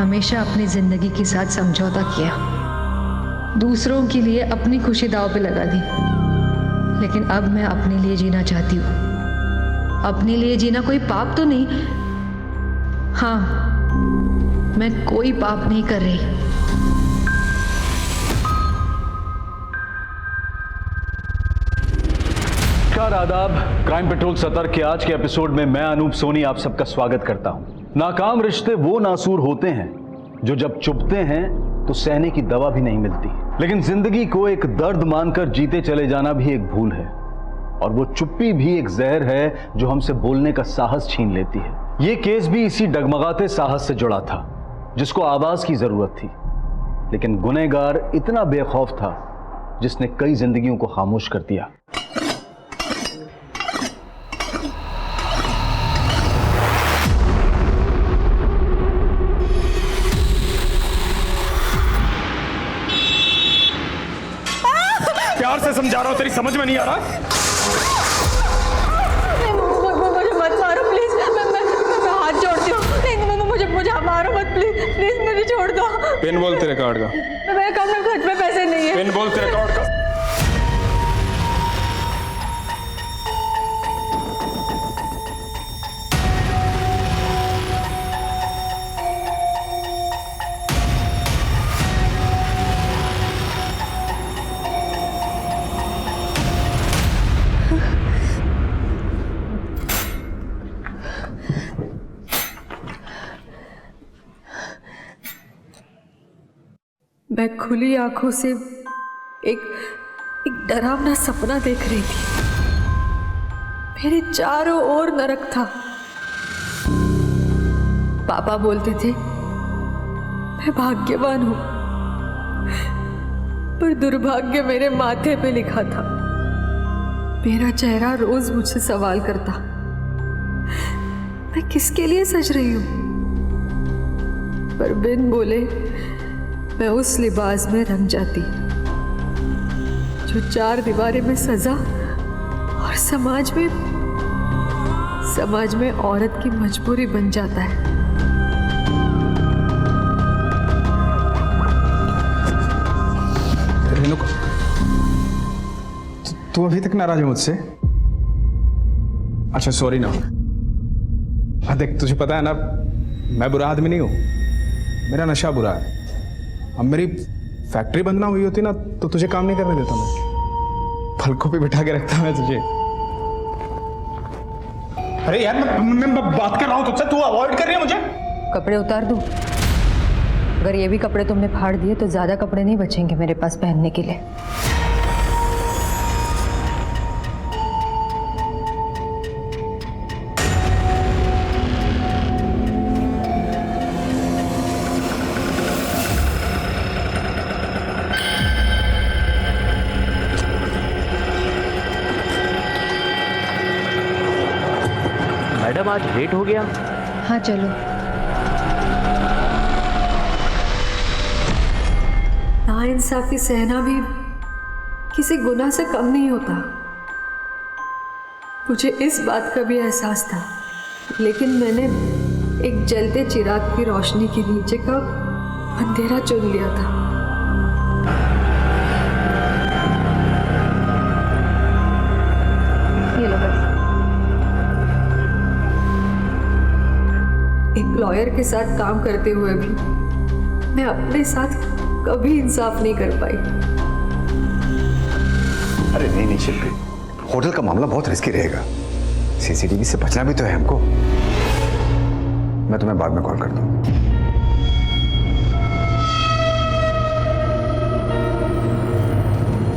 हमेशा अपनी जिंदगी के साथ समझौता किया, दूसरों के लिए अपनी खुशी दांव पे लगा दी, लेकिन अब मैं अपने लिए जीना चाहती हूँ। अपने लिए जीना कोई पाप तो नहीं। हाँ, मैं कोई पाप नहीं कर रही। नमस्कार, आदाब। क्राइम पेट्रोल सतर्क के आज के एपिसोड में मैं अनूप सोनी आप सबका स्वागत करता हूं। नाकाम रिश्ते वो नासूर होते हैं जो जब चुभते हैं तो सहने की दवा भी नहीं मिलती, लेकिन जिंदगी को एक दर्द मानकर जीते चले जाना भी एक भूल है, और वो चुप्पी भी एक जहर है जो हमसे बोलने का साहस छीन लेती है। ये केस भी इसी डगमगाते साहस से जुड़ा था जिसको आवाज की जरूरत थी, लेकिन गुनहगार इतना बेखौफ था जिसने कई जिंदगियों को खामोश कर दिया। प्यार से समझा रहा हूं, तेरी समझ में नहीं आ रहा? मुझे मत मारो प्लीज, मैं हाथ जोड़ती हूँ। नहीं, मुझे मारो मत प्लीज, मुझे छोड़ दो। पिन बोल तेरे कार्ड का। मेरे काम में घर में पैसे नहीं है। पिन बोल तेरे कार्ड का। मैं खुली आंखों से एक डरावना सपना देख रही थी। मेरे चारों ओर नरक था। पापा बोलते थे मैं भाग्यवान हूं, पर दुर्भाग्य मेरे माथे पे लिखा था। मेरा चेहरा रोज मुझसे सवाल करता, मैं किसके लिए सज रही हूं? पर बिन बोले मैं उस लिबास में रंग जाती जो चार दीवारें में सजा और समाज में औरत की मजबूरी बन जाता है। रेणुका, तू अभी तक नाराज है मुझसे? अच्छा, सॉरी ना। देख, तुझे पता है ना, मैं बुरा आदमी नहीं हूं, मेरा नशा बुरा है। अब मेरी फैक्ट्री बंद ना हुई होती ना तो तुझे काम नहीं करने देता मैं, पलकों पे बिठा के रखता मैं तुझे। अरे यार, मैं बात कर रहा हूं तुझसे, तू अवॉइड कर रही है मुझे। कपड़े उतार दूं? अगर ये भी कपड़े तुमने फाड़ दिए तो ज्यादा कपड़े नहीं बचेंगे मेरे पास पहनने के लिए। मैडम, आज लेट हो गया। हाँ चलो। नाइंसाफी सहना भी किसी गुनाह से कम नहीं होता। मुझे इस बात का भी एहसास था, लेकिन मैंने एक जलते चिराग की रोशनी के नीचे का अंधेरा चुन लिया था। ये लो बस। एक लॉयर के साथ काम करते हुए भी मैं अपने साथ कभी इंसाफ नहीं कर पाई। अरे नहीं शिल्पी, होटल का मामला बहुत रिस्की रहेगा। सीसीटीवी से बचना भी तो है हमको। मैं तुम्हें बाद में कॉल करता हूँ।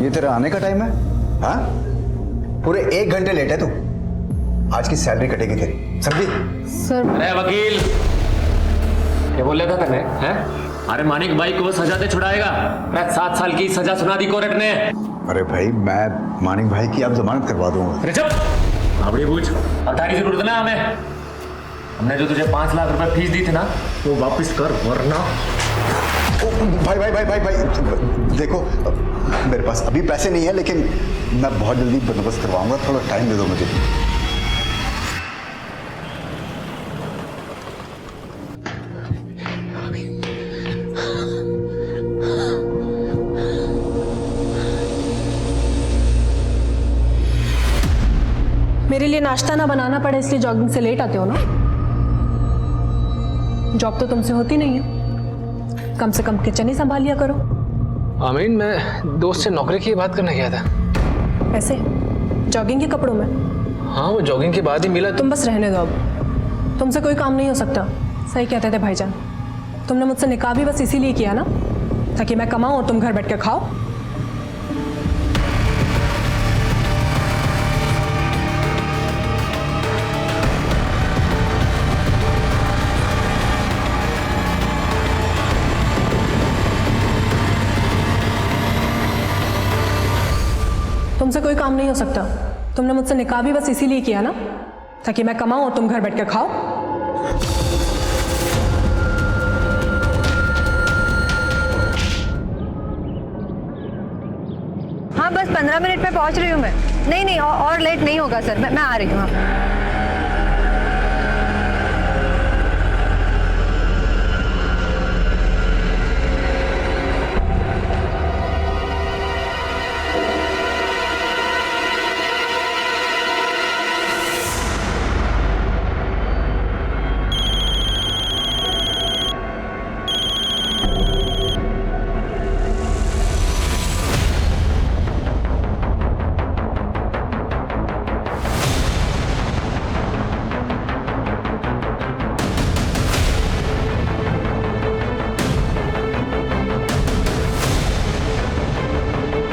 ये तेरा आने का टाइम है? हाँ, पूरे 1 घंटे लेट है तू। आज की सैलरी कटेगी तेरी, समझी? सर। अरे वकील, क्या बोल रहा था तने? हैं? अरे मानिक भाई को सजा दे छुड़ाएगा। 7 साल की सजा सुना दी कोर्ट ने। अरे भाई, मैं मानिक भाई की अब जमानत करवा दूंगा। अरे चुप, अपनी पूछ। अब तारी जरूरत ना हमें। हमने जो तुझे 5 लाख रुपए फीस दी थी ना, वो वापस कर, वरना। भाई देखो, मेरे पास अभी पैसे नहीं है, लेकिन मैं बहुत जल्दी बंदोबस्त करवाऊंगा। थोड़ा टाइम दे दो मुझे। मेरे लिए नाश्ता ना बनाना पड़े इसलिए जॉगिंग से लेट आते हो ना? जॉब तो तुमसे होती नहीं है, कम से कम किचन ही संभाल लिया करो। आमीन, मैं दोस्त से नौकरी की बात करने गया था। ऐसे जॉगिंग के कपड़ों में? हाँ, वो जॉगिंग के बाद ही मिला। तुम बस रहने दो, अब तुमसे कोई काम नहीं हो सकता। सही कहते थे भाईजान, तुमने मुझसे निकाह भी बस इसीलिए किया ना, ताकि मैं कमाऊं और तुम घर बैठ के खाओ। तुमसे कोई काम नहीं हो सकता। तुमने मुझसे निकाह भी बस इसीलिए किया ना, ताकि मैं कमाऊं और तुम घर बैठ के खाओ। हाँ बस 15 मिनट में पहुंच रही हूँ मैं। नहीं और लेट नहीं होगा सर, मैं आ रही हूँ। हाँ।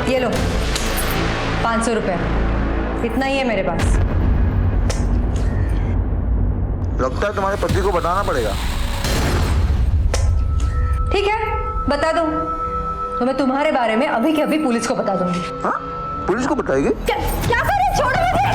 ये लो 500 रुपये, इतना ही है मेरे पास। लगता है तुम्हारे पति को बताना पड़ेगा। ठीक है, बता दूं तो मैं तुम्हारे बारे में अभी के अभी पुलिस को बता दूंगी। हाँ, पुलिस को बताएगी? क्या करें, छोड़ो मुझे।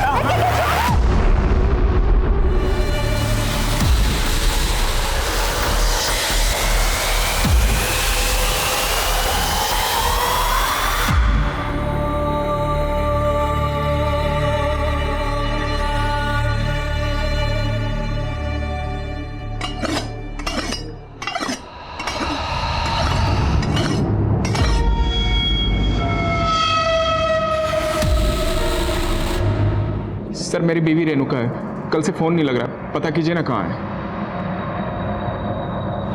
सर, मेरी बीवी रेणुका है, कल से फोन नहीं लग रहा, पता कीजिए ना कहाँ है।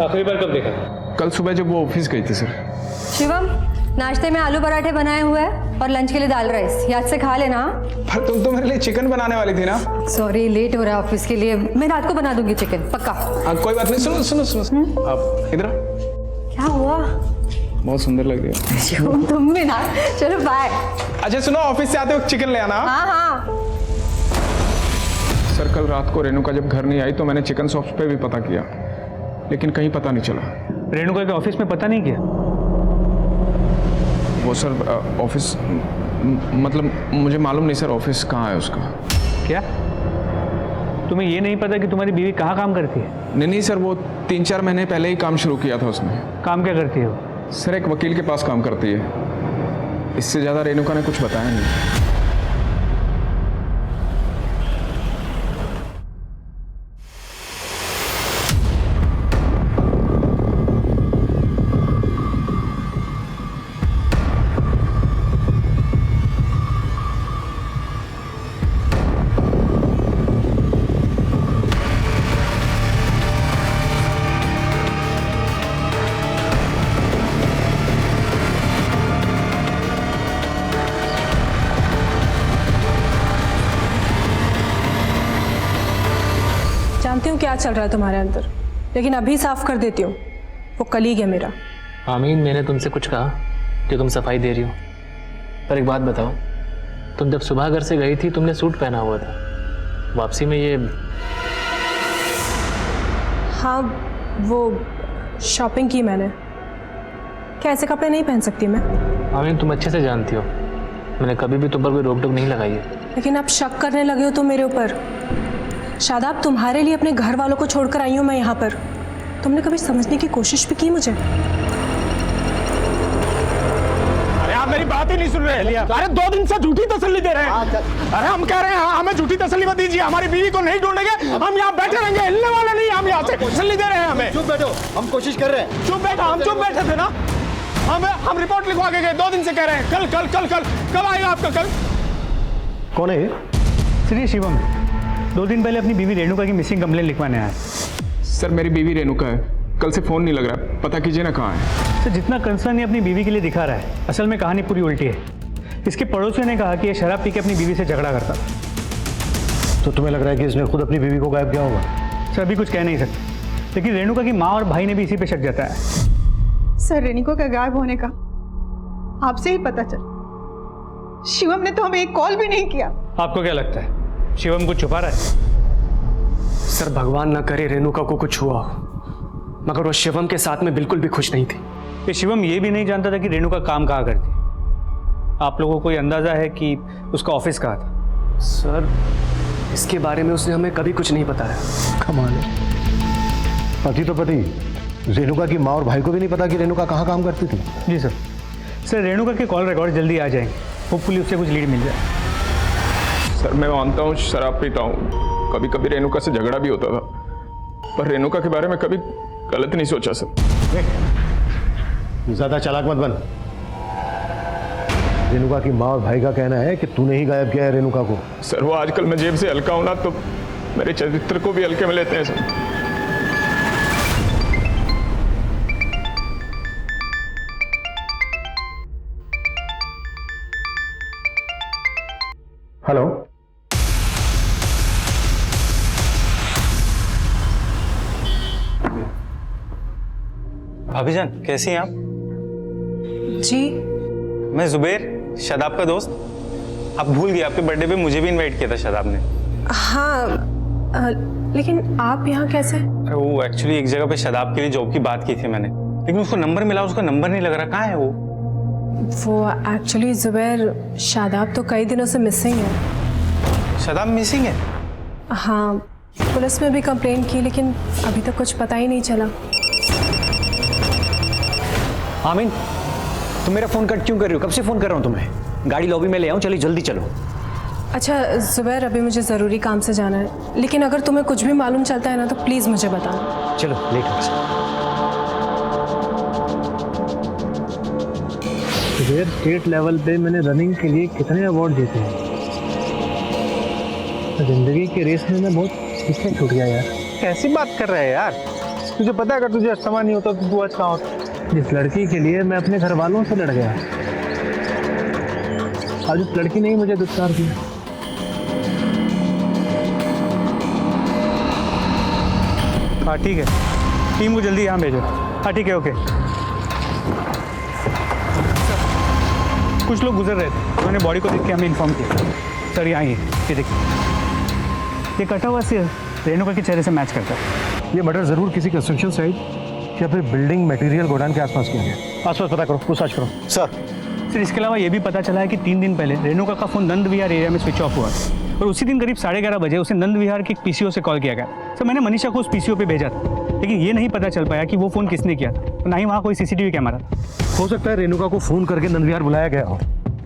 आखिरी बार कब देखा? कल सुबह जब वो ऑफिस गई थी सर। शिवम, नाश्ते में आलू पराठे बनाए हुए हैं और लंच के लिए दाल राइस, याद से खा लेना। पर तुम तो मेरे लिए चिकन बनाने वाली थी ना। सॉरी, लेट हो रहा है ऑफिस के लिए, मैं रात को बना दूंगी चिकन, पक्का। कोई बात नहीं, सुनो सुनो सुनो, आप इधर। क्या हुआ? बहुत सुंदर लग रही है। शिवम तुम भी ना, चलो बाय। अच्छा सुनो, ऑफिस से आते वक्त चिकन ले आना। हाँ। सर, कल रात को रेणुका जब घर नहीं आई तो मैंने चिकन शॉप्स पे भी पता किया, लेकिन कहीं पता नहीं चला। रेणुका के ऑफिस में पता नहीं किया? वो सर ऑफिस मतलब मुझे मालूम नहीं सर, ऑफिस कहाँ है उसका। क्या तुम्हें ये नहीं पता कि तुम्हारी बीवी कहाँ काम करती है? नहीं सर, वो 3-4 महीने पहले ही काम शुरू किया था उसने। काम क्या करती है वो? सर, एक वकील के पास काम करती है, इससे ज़्यादा रेणुका ने कुछ बताया नहीं। जानती हूँ क्या चल रहा है तुम्हारे अंदर, लेकिन अभी साफ कर देती हूँ, वो कलीग है मेरा। आमीन, मैंने तुमसे कुछ कहा जो तुम सफाई दे रही हो? पर एक बात बताओ, तुम जब सुबह घर से गई थी तुमने सूट पहना हुआ था, वापसी में ये? हाँ, वो शॉपिंग की मैंने। क्या ऐसे कपड़े नहीं पहन सकती मैं? आमीन, तुम अच्छे से जानती हो मैंने कभी भी तुम पर कोई रोक टोक नहीं लगाई है। लेकिन आप शक करने लगे हो तुम मेरे ऊपर। शादाब, तुम्हारे लिए अपने घर वालों को छोड़कर आई हूँ मैं यहाँ पर। तुमने कभी समझने की कोशिश भी की मुझे? अरे आप मेरी बात ही नहीं सुन रहे हैं। अरे 2 दिन से झूठी तसल्ली दे रहे हैं। अरे हम कह रहे हैं हमें झूठी तसल्ली मत दीजिए, हमारी बीवी को नहीं ढूंढेंगे, हम यहाँ बैठे रहेंगे, हिलने वाले नहीं, हम यहाँ से तसल्ली दे रहे हैं हमें। चुप बैठो, हम कोशिश कर रहे हैं। चुप बैठो, हम चुप बैठे थे ना। हम रिपोर्ट लिखवा के गए, 2 दिन से कह रहे हैं कल कल कल कल कल आएगा आपका। कल कौन है? सर ये शिवम 2 दिन पहले अपनी बीवी रेणुका की मिसिंग कंप्लेन लिखवाने आया। सर मेरी बीवी रेणुका है, कल से फ़ोन नहीं लग रहा, पता कीजिए ना कहाँ है। सर जितना कंसर्न ये अपनी बीवी के लिए दिखा रहा है, असल में कहानी पूरी उल्टी है। इसके पड़ोसियों ने कहा कि ये शराब पी के अपनी बीवी से झगड़ा करता था। तो तुम्हें लग रहा है कि इसने खुद अपनी बीवी को गायब किया होगा? सर अभी कुछ कह नहीं सकते, लेकिन रेणुका की माँ और भाई ने भी इसी पे शक जताया है। सर रेणुका का गायब होने का आपसे ही पता चल, शिवम ने तो हमें एक कॉल भी नहीं किया। आपको क्या लगता है शिवम कुछ छुपा रहा है? सर भगवान ना करे रेणुका को कुछ हुआ, मगर वो शिवम के साथ में बिल्कुल भी खुश नहीं थी। ये शिवम ये भी नहीं जानता था कि रेणुका काम कहाँ करती। आप लोगों को कोई अंदाजा है कि उसका ऑफिस कहाँ था? सर इसके बारे में उसने हमें कभी कुछ नहीं बताया। कमाल है, पति तो पति, रेणुका की माँ और भाई को भी नहीं पता कि रेणुका कहाँ काम करती थी। जी सर। सर रेणुका के कॉल रिकॉर्ड जल्दी आ जाएंगे, होपफुली उससे कुछ लीड मिल जाए। सर मैं मानता हूँ शराब पीता हूँ, कभी कभी रेणुका से झगड़ा भी होता था, पर रेणुका के बारे में कभी गलत नहीं सोचा सर। ज्यादा चालाक मत बन। रेणुका की माँ और भाई का कहना है कि तूने ही गायब किया है रेणुका को। सर वो आजकल मैं जेब से हल्का हूं ना, तो मेरे चरित्र को भी हल्के में लेते हैं सर। हेलो, भाभी जान कैसी हैं आप? जी मैं जुबेर, शादाब का दोस्त। आप भूल गए, आपके बर्थडे पे मुझे भी इनवाइट किया था शादाब ने। हाँ लेकिन आप यहाँ कैसे? अरे वो एक्चुअली एक जगह पे शादाब के लिए जॉब की बात की थी मैंने, लेकिन उसको नंबर मिला, उसका नंबर नहीं लग रहा। कहाँ है वो एक्चुअली जुबैर, शादाब तो कई दिनों से मिसिंग है। शादाब मिसिंग है? हाँ पुलिस में भी कंप्लेन की, लेकिन अभी तक कुछ पता ही नहीं चला। आमीन, तुम मेरा फोन कट क्यों कर रही हो? कब से फोन कर रहा हूँ तुम्हें। गाड़ी लॉबी में ले आऊँ, चलिए जल्दी चलो। अच्छा जुबैर, अभी मुझे ज़रूरी काम से जाना है, लेकिन अगर तुम्हें कुछ भी मालूम चलता है ना तो प्लीज़ मुझे बताना। चलो लेट हो जुबेर, स्टेट लेवल पे मैंने रनिंग के लिए कितने अवार्ड जीते हैं। जिंदगी की रेस में मैं बहुत पीछे छूट गया यार। कैसी बात कर रहा है यार? तुझे पता है अगर तुझे अस्थमा नहीं होता तो तू आज कहाँ होता? जिस लड़की के लिए मैं अपने घर वालों से लड़ गया, आज उस लड़की ने ही मुझे दुत्कार दिया। हाँ ठीक है, टीम को जल्दी यहाँ भेजो। हाँ ठीक है, ओके। कुछ लोग गुजर रहे थे, उन्होंने बॉडी को देख के हमें इन्फॉर्म किया। सर यहाँ ये देखिए, ये कटा हुआ सिर रेणुका के चेहरे से मैच करता है। ये मर्डर जरूर किसी कंस्ट्रक्शन साइट या फिर बिल्डिंग मटेरियल गोडाउन के आसपास किया गया। आसपास पता करो, पूछताछ करो। सर इसके अलावा ये भी पता चला है कि 3 दिन पहले रेणुका का फोन नंद विहार एरिया में स्विच ऑफ हुआ और उसी दिन करीब 11:30 बजे उसे नंद विहार के पीसीओ से कॉल किया गया। सर मैंने मनीषा को उस पीसीओ पे भेजा था, लेकिन ये नहीं पता चल पाया कि वो फोन किसने किया था, ना ही वहाँ कोई सीसीटीवी कैमरा था। हो सकता है रेणुका को फोन करके नंद विहार बुलाया गया हो।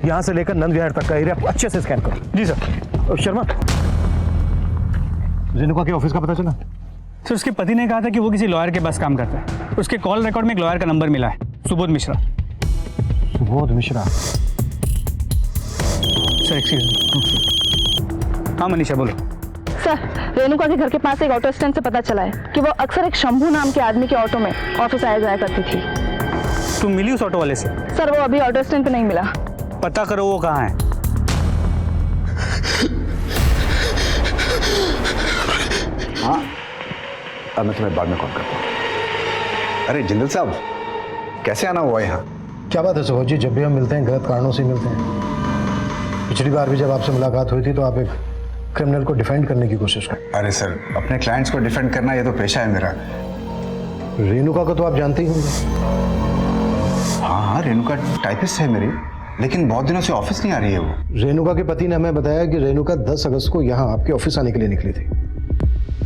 यहाँ से लेकर नंद विहार तक का एरिया अच्छे से स्कैन करो। जी सर। और शर्मा, रेणुका के ऑफिस का पता चला? सर उसके पति ने कहा था कि वो किसी लॉयर के पास काम करता है। उसके कॉल रिकॉर्ड में एक लॉयर का नंबर मिला है, Subodh Mishra. Subodh Mishra? Sir excuse me. हाँ मनीषा बोलो। सर रेणुका के घर के पास एक ऑटो स्टैंड से पता चला है कि वो अक्सर एक शंभू नाम के आदमी के ऑटो में ऑफिस आया जाया करती थी। तुम मिली उस ऑटो वाले से? सर वो अभी ऑटो स्टैंड पे नहीं मिला। पता करो वो कहाँ है। हाँ अब मैं तुम्हें बाद में कॉल करता हूँ। अरे जिंदल साहब, कैसे आना हुआ यहाँ? क्या बात है सुबोध जी, जब भी हम मिलते हैं गलत कारणों से मिलते हैं। पिछली बार भी जब आपसे मुलाकात हुई थी तो आप एक क्रिमिनल को डिफेंड करने की कोशिश कर। अरे सर, अपने क्लाइंट्स को डिफेंड करना ये तो पेशा है मेरा। रेणुका को तो आप जानते ही होंगे। हाँ रेणुका टाइपिस्ट है मेरी, लेकिन बहुत दिनों से ऑफिस नहीं आ रही है वो। रेणुका के पति ने हमें बताया कि रेणुका 10 अगस्त को यहाँ आपके ऑफिस आने के लिए निकली थी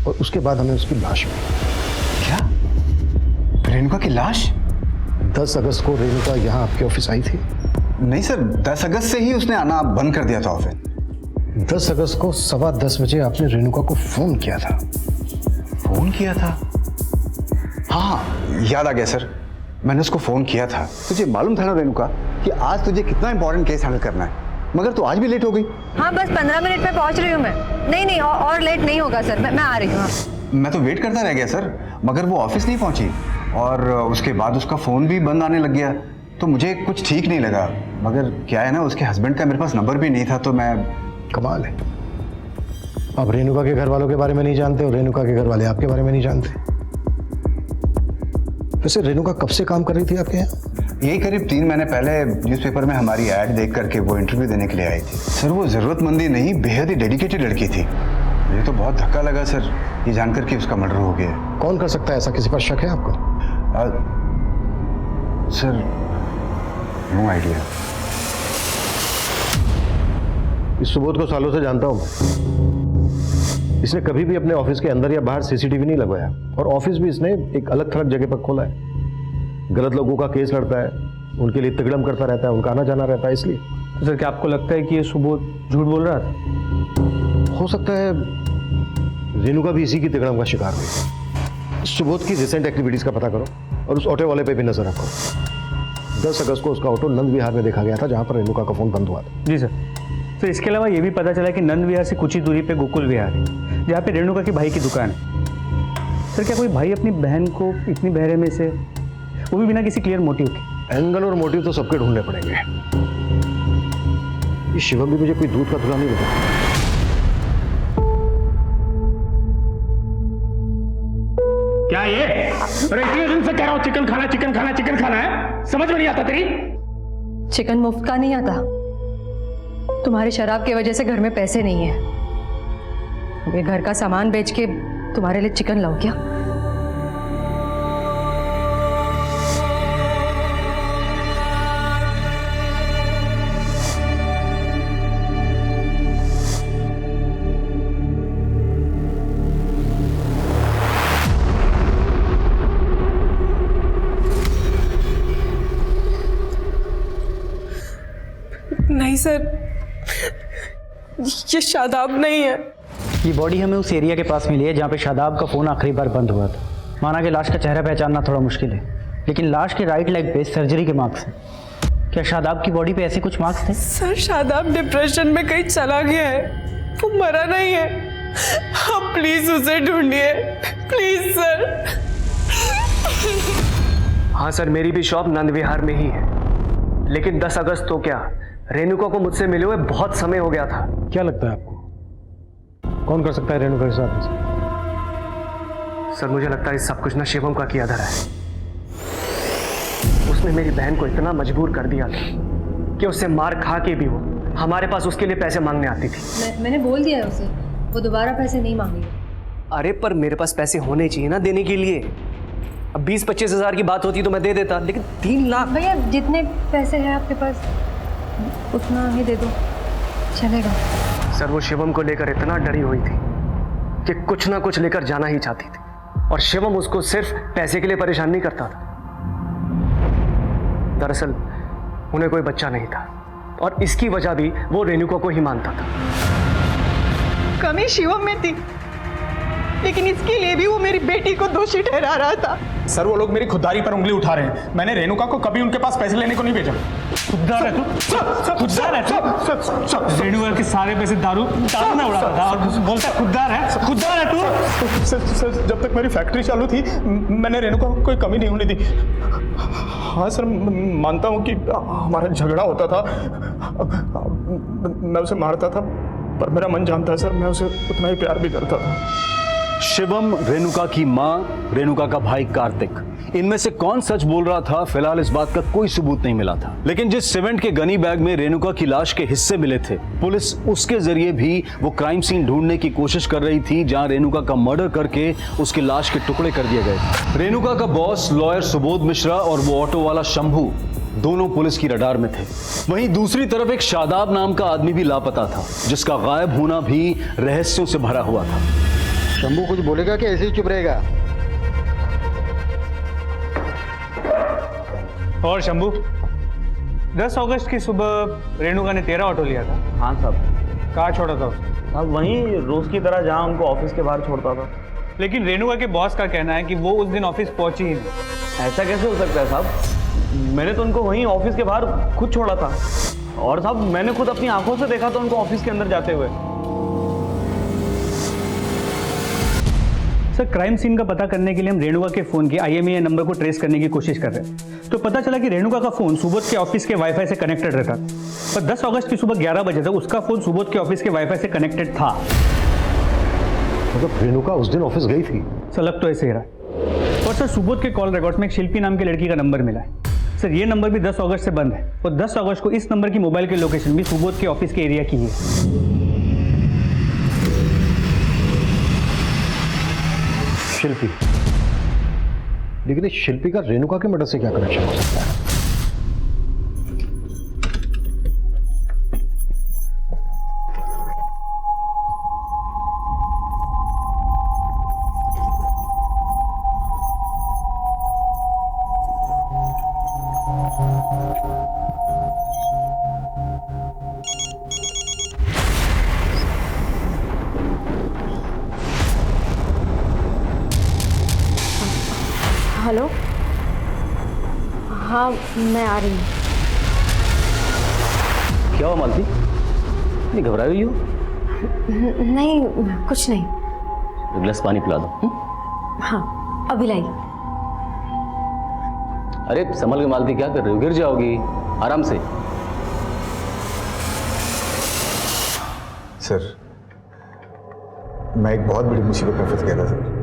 और उसके बाद हमें उसकी लाश मिली। क्या? रेणुका की लाश? 10 अगस्त को रेणुका यहाँ आपके ऑफिस आई थी? नहीं सर, 10 अगस्त से ही उसने आना बंद कर दिया था ऑफिस। 10 अगस्त को 10:15 बजे आपने रेणुका को फोन किया था। फोन किया था? हाँ याद आ गया सर, मैंने उसको फोन किया था। तुझे मालूम था ना रेणुका कि आज तुझे कितना इंपॉर्टेंट केस हैंडल करना है, मगर तो आज भी लेट हो गई। हाँ बस 15 मिनट में पहुंच रही हूँ मैं। नहीं और लेट नहीं होगा सर, मैं आ रही हूँ। हाँ। मैं तो वेट करता रह गया सर, मगर वो ऑफिस नहीं पहुंची और उसके बाद उसका फ़ोन भी बंद आने लग गया, तो मुझे कुछ ठीक नहीं लगा। मगर क्या है ना, उसके हस्बैंड का मेरे पास नंबर भी नहीं था, तो मैं। कमाल है, आप रेणुका के घर वालों के बारे में नहीं जानते और रेणुका के घर वाले आपके बारे में नहीं जानते। वैसे रेणुका कब से काम कर रही थी आपके यहाँ? यही करीब 3 महीने पहले न्यूज़पेपर में हमारी ऐड देख करके वो इंटरव्यू देने के लिए आई थी। सर वो ज़रूरतमंदी नहीं, बेहद ही डेडिकेटेड लड़की थी। मुझे तो बहुत धक्का लगा सर ये जानकर कि उसका मर्डर हो गया। कौन कर सकता है ऐसा? किसी पर शक है आपको? Sir no idea. इस सुबोध को सालों से जानता हूँ मैं। इसने कभी भी अपने ऑफिस के अंदर या बाहर सीसीटीवी नहीं लगवाया, और ऑफिस भी इसने एक अलग थलग जगह पर खोला है। गलत लोगों का केस लड़ता है, उनके लिए तिगड़म करता रहता है, उनका आना जाना रहता है। इसलिए तो सर क्या आपको लगता है कि ये सुबोध झूठ बोल रहा था? हो सकता है रेणुका भी इसी की तिगड़म का शिकार हुई। सुबोध की रिसेंट एक्टिविटीज का पता करो और उस ऑटो वाले पे भी नजर रखो। 10 अगस्त को उसका ऑटो नंद विहार में देखा गया था, जहां पर रेणुका का फोन बंद हुआ था। जी सर इसके अलावा ये भी पता चला कि नंद विहार से कुछ ही दूरी पे गोकुल विहार है, जहाँ पे रेणुका के भाई की दुकान है। सर क्या कोई भाई अपनी बहन को इतनी बहरे में से, वो भी बिना किसी क्लियर मोटिव के? एंगल और मोटिव तो सबके ढूंढने पड़ेंगे। ये शिवम भी मुझे कोई दूध का धुला नहीं देता। क्या ये? अरे इतने दिन से कह रहा हूँ चिकन खाना है, समझ में नहीं आता तेरी? चिकन मुफ्त का नहीं आता। तुम्हारी शराब की वजह से घर में पैसे नहीं है। ये घर का सामान बेच के तुम्हारे लिए चिकन लाऊं क्या? नहीं सर, ये शादाब नहीं है। ये बॉडी हमें उस एरिया के पास मिली है जहाँ पे शादाब का फ़ोन आखिरी बार बंद हुआ था। माना कि लाश का चेहरा पहचानना थोड़ा मुश्किल है, लेकिन लाश के राइट लेग पे सर्जरी के मार्क्स हैं। क्या शादाब की बॉडी पे ऐसे कुछ मार्क्स थे? सर शादाब डिप्रेशन में कहीं चला गया है, वो मरा नहीं है। आप प्लीज उसे ढूंढिए, प्लीज सर। हाँ सर, मेरी भी शॉप नंद विहार में ही है, लेकिन 10 अगस्त तो क्या, रेणुका को मुझसे मिले हुए बहुत समय हो गया था। क्या लगता है आपको कौन कर सकता है रेणुका के साथ ऐसा? सर मुझे लगता है सब कुछ ना शिवम का किया धरा है। उसने मेरी बहन को इतना मजबूर कर दिया था कि उससे मार खा के भी वो हमारे पास उसके लिए पैसे मांगने आती थी। मैंने बोल दिया है उसे, वो दोबारा पैसे नहीं मांगेगी। अरे पर मेरे पास पैसे होने चाहिए ना देने के लिए। अब 20-25 हज़ार की बात होती तो मैं दे देता, लेकिन 3 लाख। भैया जितने पैसे हैं आपके पास उतना ही दे दो, चलेगा। सर वो शिवम को लेकर इतना डरी हुई थी कि कुछ ना कुछ लेकर जाना ही चाहती थी, और शिवम उसको सिर्फ पैसे के लिए परेशान नहीं करता था। दरअसल उन्हें कोई बच्चा नहीं था, और इसकी वजह भी वो रेणुका को ही मानता था। कमी शिवम में थी, लेकिन इसके लिए भी वो मेरी बेटी को दोषी ठहरा रहा था। सर वो लोग मेरी खुददारी पर उंगली उठा रहे हैं। मैंने रेणुका को कभी उनके पास पैसे लेने को नहीं भेजा। खुददार है तू, खुददार है तू। रेणुका के सारे पैसे दारू में उड़ाता था और बोलता खुददार है तू। सर जब तक मेरी फैक्ट्री चालू थी मैंने रेणुका को कोई कमी नहीं होने दी। हाँ सर, मानता हूँ कि हमारा झगड़ा होता था, मैं उसे मारता था, पर मेरा मन जानता है सर, मैं उसे उतना ही प्यार भी करता था। शिवम, रेणुका की मां, रेणुका का भाई कार्तिक, इनमें से कौन सच बोल रहा था, फिलहाल इस बात का कोई सबूत नहीं मिला था। लेकिन जिस सीमेंट के गनी बैग में रेणुका की लाश के हिस्से मिले थे, पुलिस उसके जरिए भी वो क्राइम सीन ढूंढने की कोशिश कर रही थी जहां रेणुका का मर्डर करके उसकी लाश के टुकड़े कर दिए गए थे। रेणुका का बॉस लॉयर सुबोध मिश्रा और वो ऑटो वाला शंभू दोनों पुलिस की रडार में थे। वहीं दूसरी तरफ एक शादाब नाम का आदमी भी लापता था, जिसका गायब होना भी रहस्यों से भरा हुआ था। शंभू कुछ बोलेगा कि ऐसे ही चुप रहेगा? और शंभू, 10 अगस्त की सुबह रेणुका ने तेरा ऑटो लिया था? हाँ साहब। कहाँ छोड़ा था उसे? साहब वहीं रोज की तरह जहाँ उनको ऑफिस के बाहर छोड़ता था। लेकिन रेणुका के बॉस का कहना है कि वो उस दिन ऑफिस पहुंची ही नहीं। ऐसा कैसे हो सकता है साहब? मैंने तो उनको वहीं ऑफिस के बाहर खुद छोड़ा था। और साहब मैंने खुद अपनी आंखों से देखा था उनको ऑफिस के अंदर जाते हुए। सर क्राइम सीन का पता करने के लिए हम रेणुका के फोन के IMEI नंबर को ट्रेस करने की कोशिश कर रहे हैं। तो पता चला कि रेणुका का फोन सुबोध के ऑफिस के वाईफाई से कनेक्टेड रहता, पर 10 अगस्त की सुबह 11 बजे तक उसका फोन सुबोध के ऑफिस के वाईफाई से कनेक्टेड था। मतलब रेणुका उस दिन ऑफिस गई थी? सर लग तो ऐसे ही रहा। और सर सुबोध के कॉल रिकॉर्ड्स में एक शिल्पी नाम की लड़की का नंबर मिला है। सर ये नंबर भी 10 अगस्त से बंद है और 10 अगस्त को इस नंबर की मोबाइल की लोकेशन भी सुबोध के ऑफिस के एरिया की है। शिल्पी, लेकिन इस शिल्पी का रेणुका के मर्डर से क्या कनेक्शन हो सकता है? हेलो, हाँ मैं आ रही हूँ। क्या हुआ मालती, इतनी घबराई हुई हो? नहीं कुछ नहीं। एक गिलास पानी पिला दो। हाँ अभी लाई। अरे संभल के मालती, क्या कर रही हो? गिर जाओगी, आराम से। सर मैं एक बहुत बड़ी मुसीबत में फंस गया था सर,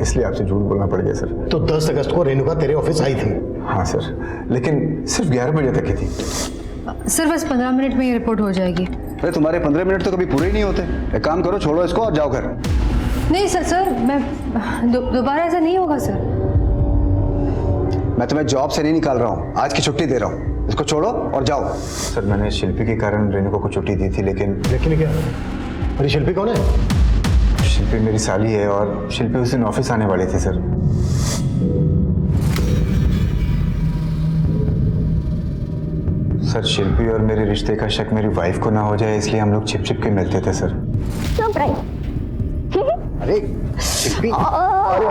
इसलिए आपसे झूठ बोलना पड़ गया सर। तो 10 अगस्त को रेणुका तेरे ऑफिस आई थी? हाँ सर, लेकिन सिर्फ 11 बजे तक ही थी। सर बस 15 मिनट में ये रिपोर्ट हो जाएगी। अरे तुम्हारे 15 मिनट तो कभी पूरे ही नहीं होते। एक काम करो, छोड़ो इसको और जाओ घर। नहीं सर मैं दोबारा ऐसा नहीं होगा सर। मैं तुम्हें जॉब से नहीं निकाल रहा हूँ, आज की छुट्टी दे रहा हूँ। इसको छोड़ो और जाओ। सर मैंने शिल्पी के कारण रेणुका को छुट्टी दी थी, लेकिन क्या? अरे शिल्पी कौन है? शिल्पी मेरी साली है और शिल्पी उस दिन ऑफिस आने वाली थी सर। सर शिल्पी और मेरे रिश्ते का शक मेरी वाइफ को ना हो जाए, इसलिए हम लोग छिप छिप के मिलते थे सर। अरे शिल्पी, अरे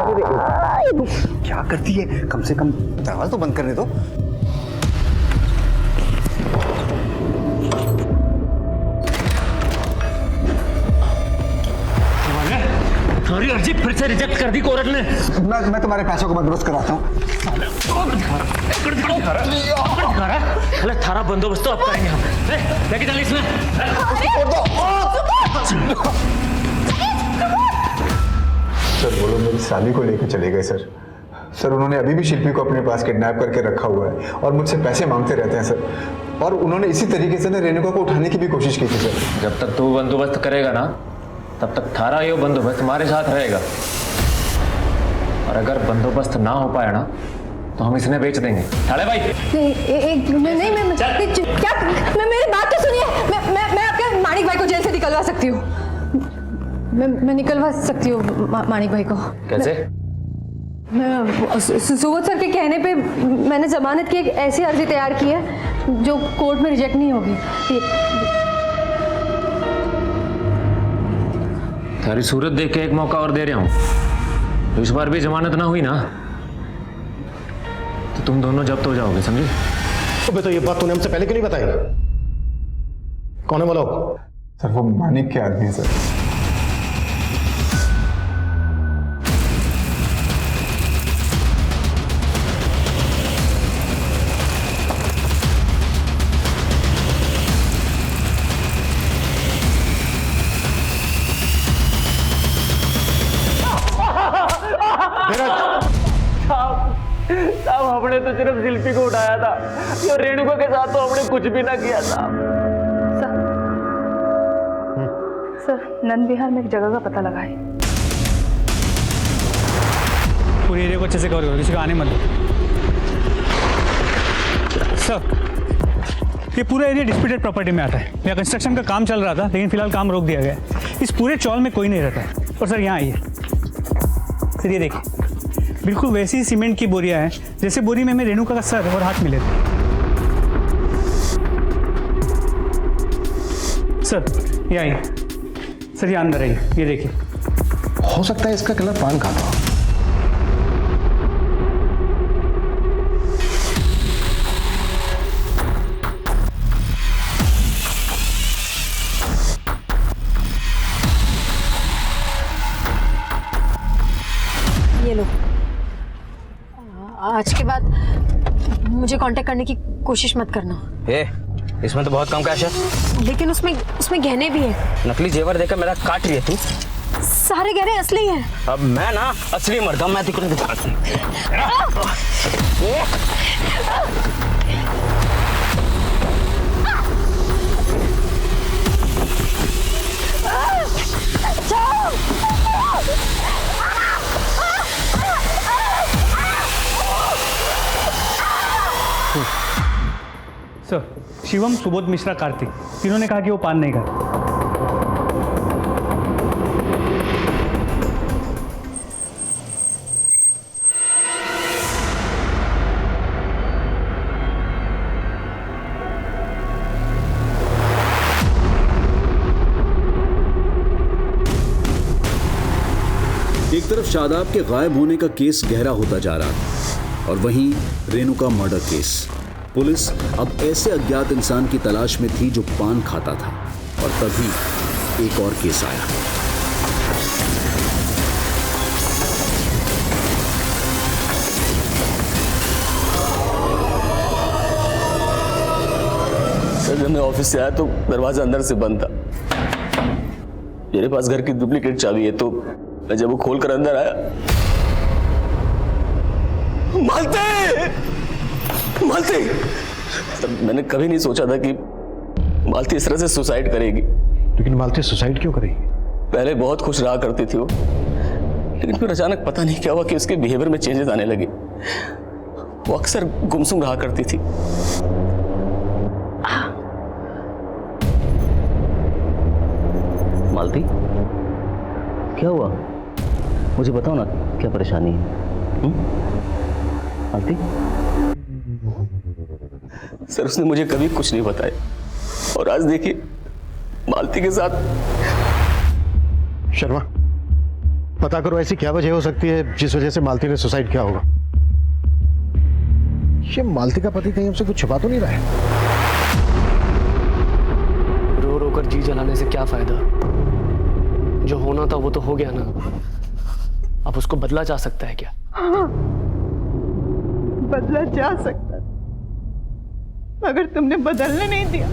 क्या करती है? कम से कम दरवाजा तो बंद करने दो। तुम्हारी अर्जी फिर से रिजेक्ट कर दी कोर्ट ने। मैं तुम्हारे पैसों को बंदोबस्त कराता हूँ। अरे थारा बंदोबस्त तो अब करेंगे हम। लेके चल इसमें। सर वो लोग मेरी साली को लेकर चले गए सर। सर उन्होंने अभी भी शिल्पी को अपने पास किडनैप करके रखा हुआ है और मुझसे पैसे मांगते रहते हैं सर। और उन्होंने इसी तरीके से रेणुका को उठाने की भी कोशिश की थी सर। जब तक तू बंदोबस्त करेगा ना, तब तक थारा ये बंदोबस्त तुम्हारे साथ रहेगा। और अगर बंदोबस्त ना हो पाया ना, तो हम इसने बेच देंगे। ठाड़े भाई नहीं मैं क्या, मैं मेरी बात तो सुनिए। मैं आपके माणिक भाई को जेल से निकलवा सकती हूँ। मैं निकलवा सकती हूँ माणिक भाई को। कैसे? सुबोध सर के कहने पे मैंने जमानत की एक ऐसी अर्जी तैयार की है जो कोर्ट में रिजेक्ट नहीं होगी। तेरी सूरत देख के एक मौका और दे रहा हूँ। तो इस बार भी जमानत ना हुई ना, तो तुम दोनों जब्त हो जाओगे, समझे? अबे तो ये बात तूने हमसे पहले क्यों नहीं बताई? कौन है वो लोग? सर वो मानिक के आदमी है सर। साहब हमने तो सिर्फ शिल्पी को उठाया था, और रेणुका के साथ तो हमने कुछ भी ना किया था। सर नंद विहार में एक जगह का पता लगा है। पूरे एरिया को अच्छे से कवर करो, किसी को आने मत दो। सर ये पूरा एरिया डिस्प्यूटेड प्रॉपर्टी में आता है। यहाँ कंस्ट्रक्शन का काम चल रहा था, लेकिन फिलहाल काम रोक दिया गया है। इस पूरे चौल में कोई नहीं रहता है। और सर यहाँ आइए, सर ये देखिए, बिल्कुल वैसी ही सीमेंट की बोरियां हैं जैसे बोरी में रेणुका का सर और हाथ मिले थे। सर ये आइए, सर ये अंदर आइए, ये देखिए। हो सकता है इसका कलर पान का था। आज के बाद मुझे कांटेक्ट करने की कोशिश मत करना। इसमें तो बहुत कम कैश है। लेकिन उसमें गहने भी हैं। नकली जेवर देकर मेरा काट रही है तू। सारे गहने असली हैं। अब मैं ना असली मर्द हूं, मैं तुझे दिखाती हूं। सर, शिवम, सुबोध मिश्रा, कार्तिक, तीनों ने कहा कि वो पान नहीं खाता। एक तरफ शादाब के गायब होने का केस गहरा होता जा रहा था और वहीं रेणुका मर्डर केस। पुलिस अब ऐसे अज्ञात इंसान की तलाश में थी जो पान खाता था और तभी एक और केस आया। सर, जब मैं ऑफिस से आया तो दरवाजा अंदर से बंद था। मेरे पास घर की डुप्लीकेट चाबी है, तो मैं जब वो खोलकर अंदर आया, मालती तब मैंने कभी नहीं सोचा था कि मालती इस तरह से सुसाइड करेगी। लेकिन मालती सुसाइड क्यों करेगी? पहले बहुत खुश रहा करती थी वो, लेकिन फिर अचानक पता नहीं क्या हुआ कि उसके बिहेवियर में चेंजेस आने लगे। वो अक्सर गुमसुम रहा करती थी। मालती, क्या हुआ? मुझे बताओ ना, क्या परेशानी है? मालती? सर, उसने मुझे कभी कुछ नहीं बताया, और आज देखिए मालती के साथ। शर्मा, पता करो ऐसी क्या वजह हो सकती है जिस वजह से मालती ने सुसाइड किया होगा। ये मालती का पति कहीं हमसे कुछ छुपा तो नहीं रहा है? रो रो कर जी जलाने से क्या फायदा? जो होना था वो तो हो गया ना। अब उसको बदला जा सकता है क्या? हाँ, बदला जा सकता, मगर तुमने बदलने नहीं दिया।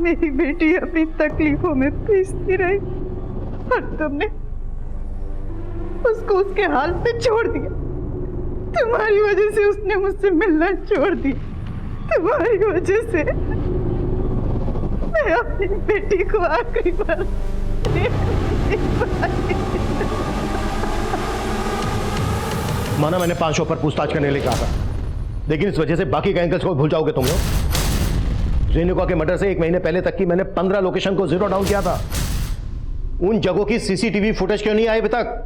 मेरी बेटी अपनी तकलीफों में पीसती रही और तुमने उसको उसके हाल पे छोड़ दिया। तुम्हारी वजह से उसने मुझसे मिलना छोड़ दिया। तुम्हारी वजह से मैं अपनी बेटी को आखिरी बार माना मैंने 500 पर पूछताछ करने के लिए कहा था, लेकिन इस वजह से बाकी के एंगल्स को भूल जाओगे तुम लोग। रेणुका के मर्डर से 1 महीने पहले तक की मैंने 15 लोकेशन को जीरो डाउन किया था। उन जगहों की सीसीटीवी फुटेज क्यों नहीं आई अभी तक?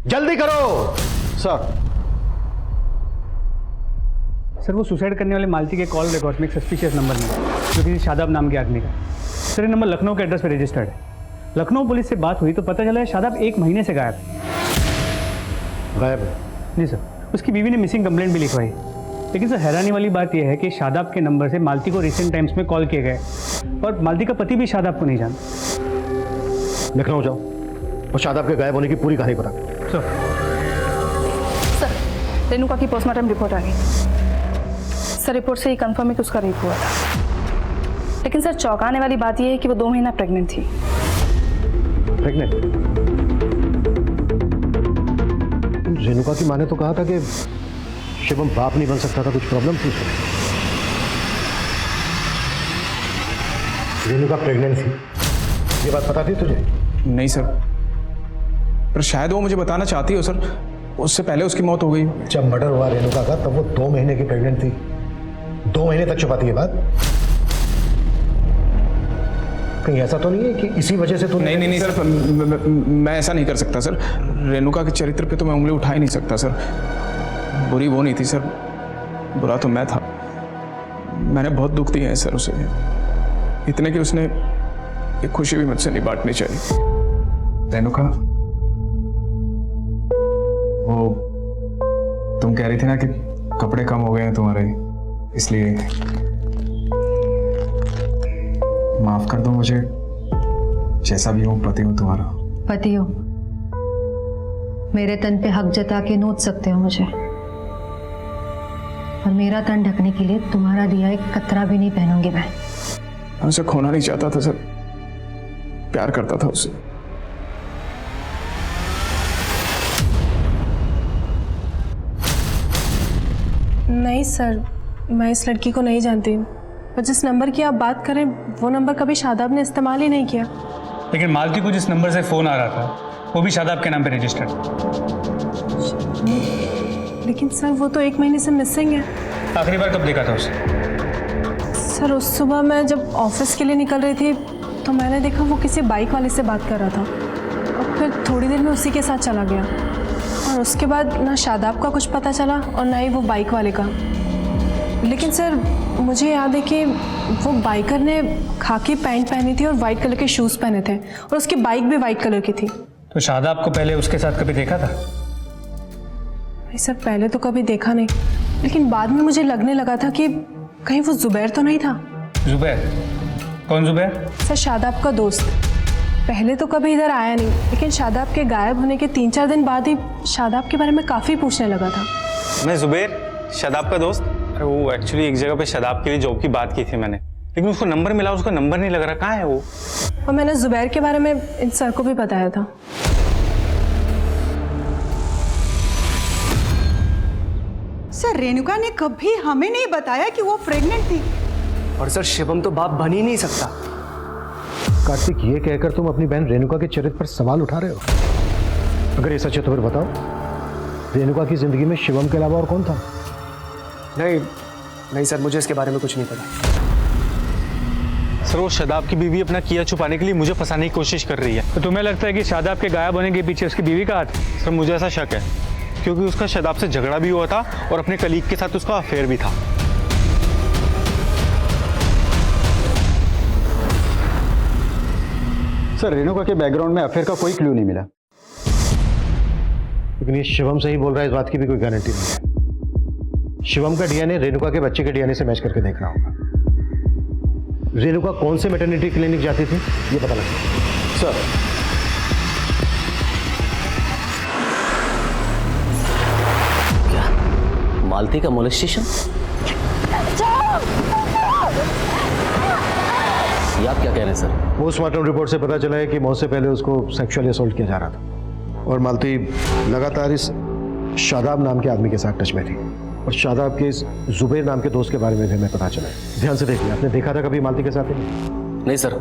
जल्दी करो। सर, वो सुसाइड करने वाले मालती के कॉल रिकॉर्ड में एक सस्पिशियस नंबर मिला, जो किसी शादाब नाम के आदमी का। सर, ये नंबर लखनऊ के एड्रेस पर रजिस्टर्ड है। लखनऊ पुलिस से बात हुई तो पता चला है शादाब 1 महीने से गायब है। जी सर, उसकी बीवी ने मिसिंग कंप्लेंट भी लिखवाई। लेकिन सर, हैरानी वाली बात यह है कि शादाब के नंबर से मालती को रिसेंट टाइम्स में कॉल किए गए और मालती का पति भी शादाब को नहीं जानता। लखनऊ जाओ और शादाब के गायब होने की पूरी कहानी पता करो। सर, रेणुका की पोस्टमार्टम रिपोर्ट आ गई। सर, रिपोर्ट से ये कंफर्म है कि उसका रेप हुआ था। लेकिन सर, चौंकाने वाली बात यह है कि वो 2 महीना प्रेग्नेंट थी। प्रेग्नेंट? रेणुका की माँ ने तो कहा था कि शिवम बाप नहीं बन सकता था, कुछ प्रॉब्लम थी। रेणुका प्रेग्नेंट थी, ये बात पता थी तुझे? नहीं सर, पर शायद वो मुझे बताना चाहती हो सर। उससे पहले उसकी मौत हो गई। जब मर्डर हुआ रेणुका का तब वो 2 महीने की प्रेग्नेंट थी। 2 महीने तक छुपाती है बात। कहीं ऐसा तो नहीं है कि इसी वजह से तो? नहीं सर, मैं ऐसा नहीं कर सकता सर। रेणुका के चरित्र पे तो मैं उंगली उठा ही नहीं सकता सर। बुरी वो नहीं थी सर, बुरा तो मैं था। मैंने बहुत दुख दिया है सर उसे, इतने कि उसने एक खुशी भी मुझसे नहीं बांटनी चाहिए। रेणुका, वो तुम कह रही थी ना कि कपड़े कम हो गए हैं तुम्हारे, इसलिए माफ कर दो मुझे। जैसा भी हूँ, पति हूँ तुम्हारा। पति हो मेरे तन पे हक जता के नोच सकते हो मुझे, और मेरा तन ढकने के लिए तुम्हारा दिया एक कतरा भी नहीं पहनूंगी मैं। उसे खोना नहीं चाहता था सर, प्यार करता था उससे। नहीं सर, मैं इस लड़की को नहीं जानती, पर जिस नंबर की आप बात करें वो नंबर कभी शादाब ने इस्तेमाल ही नहीं किया। लेकिन मालती को जिस नंबर से फ़ोन आ रहा था वो भी शादाब के नाम पे रजिस्टर्ड। लेकिन सर वो तो 1 महीने से मिसिंग है। आखिरी बार कब देखा था उसे? सर उस सुबह मैं जब ऑफिस के लिए निकल रही थी तो मैंने देखा वो किसी बाइक वाले से बात कर रहा था, और फिर थोड़ी देर में उसी के साथ चला गया, और उसके बाद ना शादाब का कुछ पता चला और ना ही वो बाइक वाले का। लेकिन सर मुझे याद है कि वो बाइकर ने खाकी पैंट पहनी थी और वाइट कलर के शूज़ पहने थे, और उसकी बाइक भी वाइट कलर की थी। तो शादाब को पहले उसके साथ कभी देखा था? नहीं सर, पहले तो कभी देखा नहीं, लेकिन बाद में मुझे लगने लगा था कि कहीं वो जुबैर तो नहीं था। जुबैर? कौन जुबैर? सर शादाब का दोस्त। पहले तो कभी इधर आया नहीं, लेकिन शादाब के गायब होने के 3-4 दिन बाद ही शादाब के बारे में काफ़ी पूछने लगा था। मैं जुबैर, शादाब का दोस्त। अरे वो एक्चुअली एक जगह पे शादाब के लिए जॉब की बात की थी मैंने, लेकिन उसको नंबर मिला, उसका नंबर नहीं लग रहा, कहाँ है वो? और मैंने जुबैर के बारे में इन सर को भी बताया था। सर रेणुका ने कभी हमें नहीं बताया कि वो प्रेग्नेंट थी। और सर शिवम तो बाप बन ही नहीं सकता। कार्तिक, ये कहकर तुम अपनी बहन रेणुका के चरित्र पर सवाल उठा रहे हो? अगर ये सच है तो फिर बताओ, रेणुका की जिंदगी में शिवम के अलावा और कौन था? नहीं सर, मुझे इसके बारे में कुछ नहीं पता। सर वो शादाब की बीवी अपना किया छुपाने के लिए मुझे फंसाने की कोशिश कर रही है। तो तुम्हें लगता है कि शादाब के गायब होने के पीछे उसकी बीवी का हाथ? सर मुझे ऐसा शक है, क्योंकि उसका शादाब से झगड़ा भी हुआ था और अपने कलीग के साथ उसका अफेयर भी था। सर रेणुका के बैकग्राउंड में अफेयर का कोई क्लू नहीं मिला। लेकिन ये शिवम से ही बोल रहा है, इस बात की भी कोई गारंटी नहीं है। शिवम का डीएनए रेणुका के बच्चे के डीएनए से मैच करके देखना होगा। रेणुका कौन से मैटरनिटी क्लिनिक जाती थी ये पता लगा। सर क्या मालती का मोलेस्टेशन? ये आप क्या कह रहे हैं सर? पोस्टमार्टम रिपोर्ट से पता चला है कि मौत से पहले उसको सेक्सुअली असॉल्ट किया जा रहा था, और मालती लगातार इस शादाब नाम के आदमी के साथ टच में थी, और शादाब के इस जुबैर नाम के दोस्त के बारे में भी हमें पता चला है। ध्यान से देखिए, आपने देखा था कभी मालती के साथ? नहीं सर,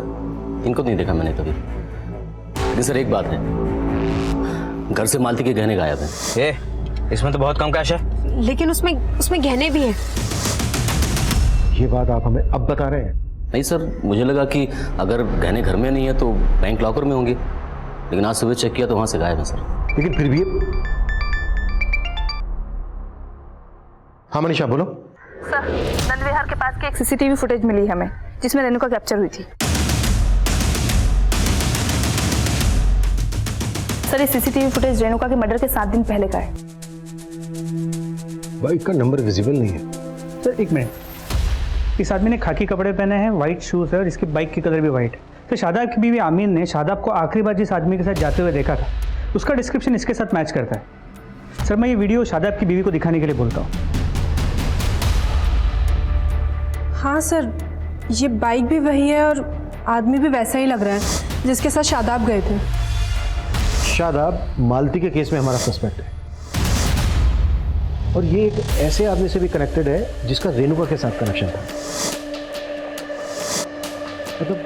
इनको नहीं देखा मैंने कभी। लेकिन सर एक बात है, घर से मालती के गहने गायब हैं। इसमें तो बहुत कम कैश है। लेकिन उसमें गहने भी हैं। ये बात आप हमें अब बता रहे हैं? नहीं सर, मुझे लगा कि अगर गहने घर में नहीं है तो बैंक लॉकर में होंगे, लेकिन आज सुबह चेक किया तो वहां से गायब है सर। लेकिन फिर भी हाँ मनीषा बोलो। सर नंद विहार के पास की एक सीसीटीवी फुटेज मिली हमें, जिसमें रेणुका कैप्चर हुई थी। सर ये सीसीटीवी फुटेज रेणुका के मर्डर के 7 दिन पहले का है। बाइक का नंबर विजिबल नहीं है। सर एक मिनट, इस आदमी ने खाकी कपड़े पहने हैं, व्हाइट शूज है, और इसकी बाइक की कलर भी व्हाइट है। तो शादाब की बीवी आमीन ने शादाब को आखिरी बार जिस आदमी के साथ जाते हुए देखा था, उसका डिस्क्रिप्शन इसके साथ मैच करता है। सर मैं ये वीडियो शादाब की बीवी को दिखाने के लिए बोलता हूँ। हाँ सर, ये बाइक भी वही है और आदमी भी वैसा ही लग रहा है जिसके साथ शादाब गए थे। शादाब मालती के केस में हमारा सस्पेक्ट है, और ये एक ऐसे आदमी से भी कनेक्टेड है जिसका रेणुका के साथ कनेक्शन था। मतलब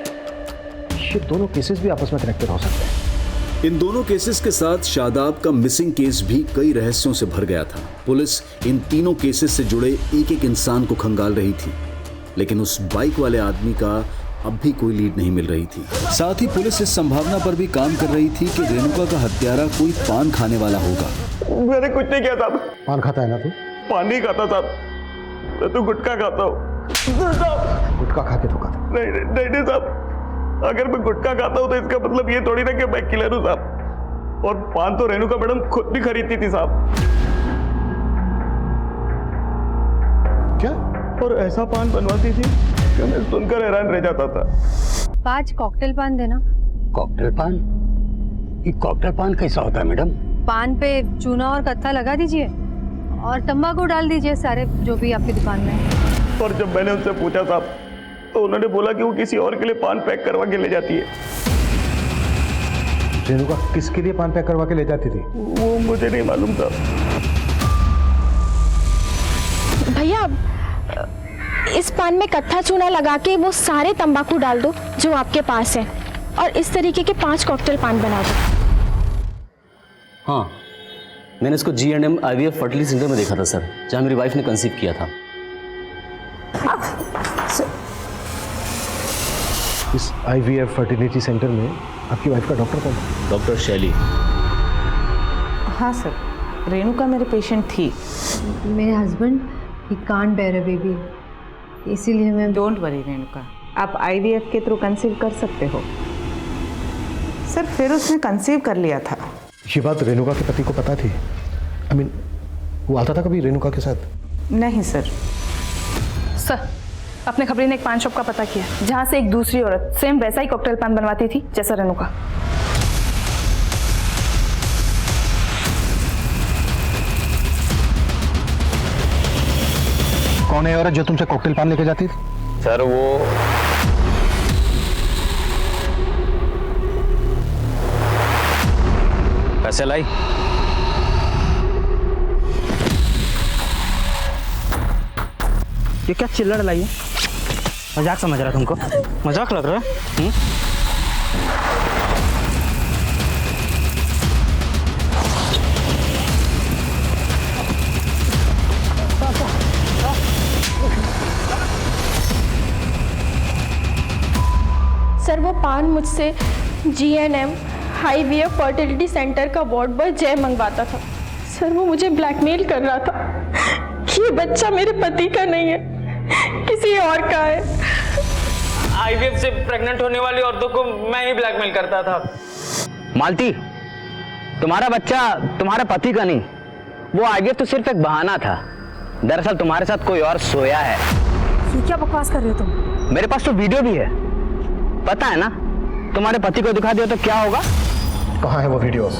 ये दोनों केसेस भी आपस में कनेक्टेड हो सकते हैं। इन दोनों केसेस के साथ शादाब का मिसिंग केस भी कई रहस्यों से भर गया था। पुलिस इन तीनों केसेस से जुड़े एक एक इंसान को खंगाल रही थी, लेकिन उस बाइक वाले आदमी का अब भी कोई लीड नहीं मिल रही थी। साथ ही पुलिस इस संभावना पर भी काम कर रही थी कि रेणुका का हत्यारा कोई पान खाने वाला होगा। मैंने कुछ नहीं किया साहब। पान खाता है ना तू? पान नहीं खाता साहब, मैं तो गुटखा खाता हूँ। गुटखा खा के धोखा था? नहीं साहब, अगर मैं गुटखा खाता हूँ तो इसका मतलब ये थोड़ी ना कि मैं किलर हूँ साहब। और पान तो रेणुका मैडम खुद भी खरीदती थी साहब। क्या? और ऐसा पान बनवाती थी कि मैं सुनकर हैरान रह जाता था। 5 कॉकटेल पान देना। कॉकटेल पान? ये कॉकटेल पान कैसा होता है मैडम? पान पे चूना और कत्था लगा दीजिए और तंबाकू डाल दीजिए सारे जो भी आपकी दुकान में है। पर जब मैंने उनसे पूछा था तो उन्होंने बोला कि वो किसी और के लिए पान पैक करवा के ले जाती है। रेणुका किसके लिए पान पैक करवा के ले जाती थी? वो मुझे नहीं मालूम था। भैया इस पान में कत्था चूना लगा के वो सारे तंबाकू डाल दो जो आपके पास है और इस तरीके के 5 कॉकटेल पान बना दो। हाँ, मैंने इसको G&M IVF फर्टिलिटी सेंटर में देखा था सर, जहाँ मेरी वाइफ ने कंसीव किया था। इस IVF फर्टिलिटी सेंटर में आपकी वाइफ का डॉक्टर कौन है? डॉक्टर शैली। हाँ सर, रेणुका मेरे पेशेंट थी। मेरे husband he can't bear a baby, इसीलिए मैं। डोंट वरी रेणुका, आप IVF के थ्रू कंसीव कर सकते हो। सर फिर उसने कंसीव कर लिया था। ये बात रेणुका के पति को पता थी? I mean, वो आता था कभी रेणुका के साथ? नहीं सर। सर अपने खबरी ने एक पान शॉप का पता किया जहां से एक दूसरी औरत सेम वैसा ही कॉकटेल पान बनवाती थी जैसा रेणुका। कौन है औरत जो तुमसे कॉकटेल पान लेके जाती थी? सर वो पैसे लाई। ये क्या चिल्लड़ लाई है? मजाक समझ रहा तुमको? मजाक लग रहा है? सर वो पान मुझसे G&M IVF फर्टिलिटी सेंटर का वार्ड बॉय जय मंगवाता था। सर वो मुझे ब्लैकमेल कर रहा था कि ये बच्चा मेरे पति का नहीं है, किसी और का है। IVF से प्रेग्नेंट होने वाली औरतों को मैं ही ब्लैकमेल करता था। मालती, तुम्हारा बच्चा तुम्हारे पति का नहीं, वो IVF तो सिर्फ एक बहाना था। दरअसल तुम्हारे साथ कोई और सोया है। ये क्या बकवास कर रहे हो तुम? मेरे पास तो वीडियो भी है, पता है ना? तुम्हारे पति को दिखा दिया तो क्या होगा? कहाँ है वो वीडियोस?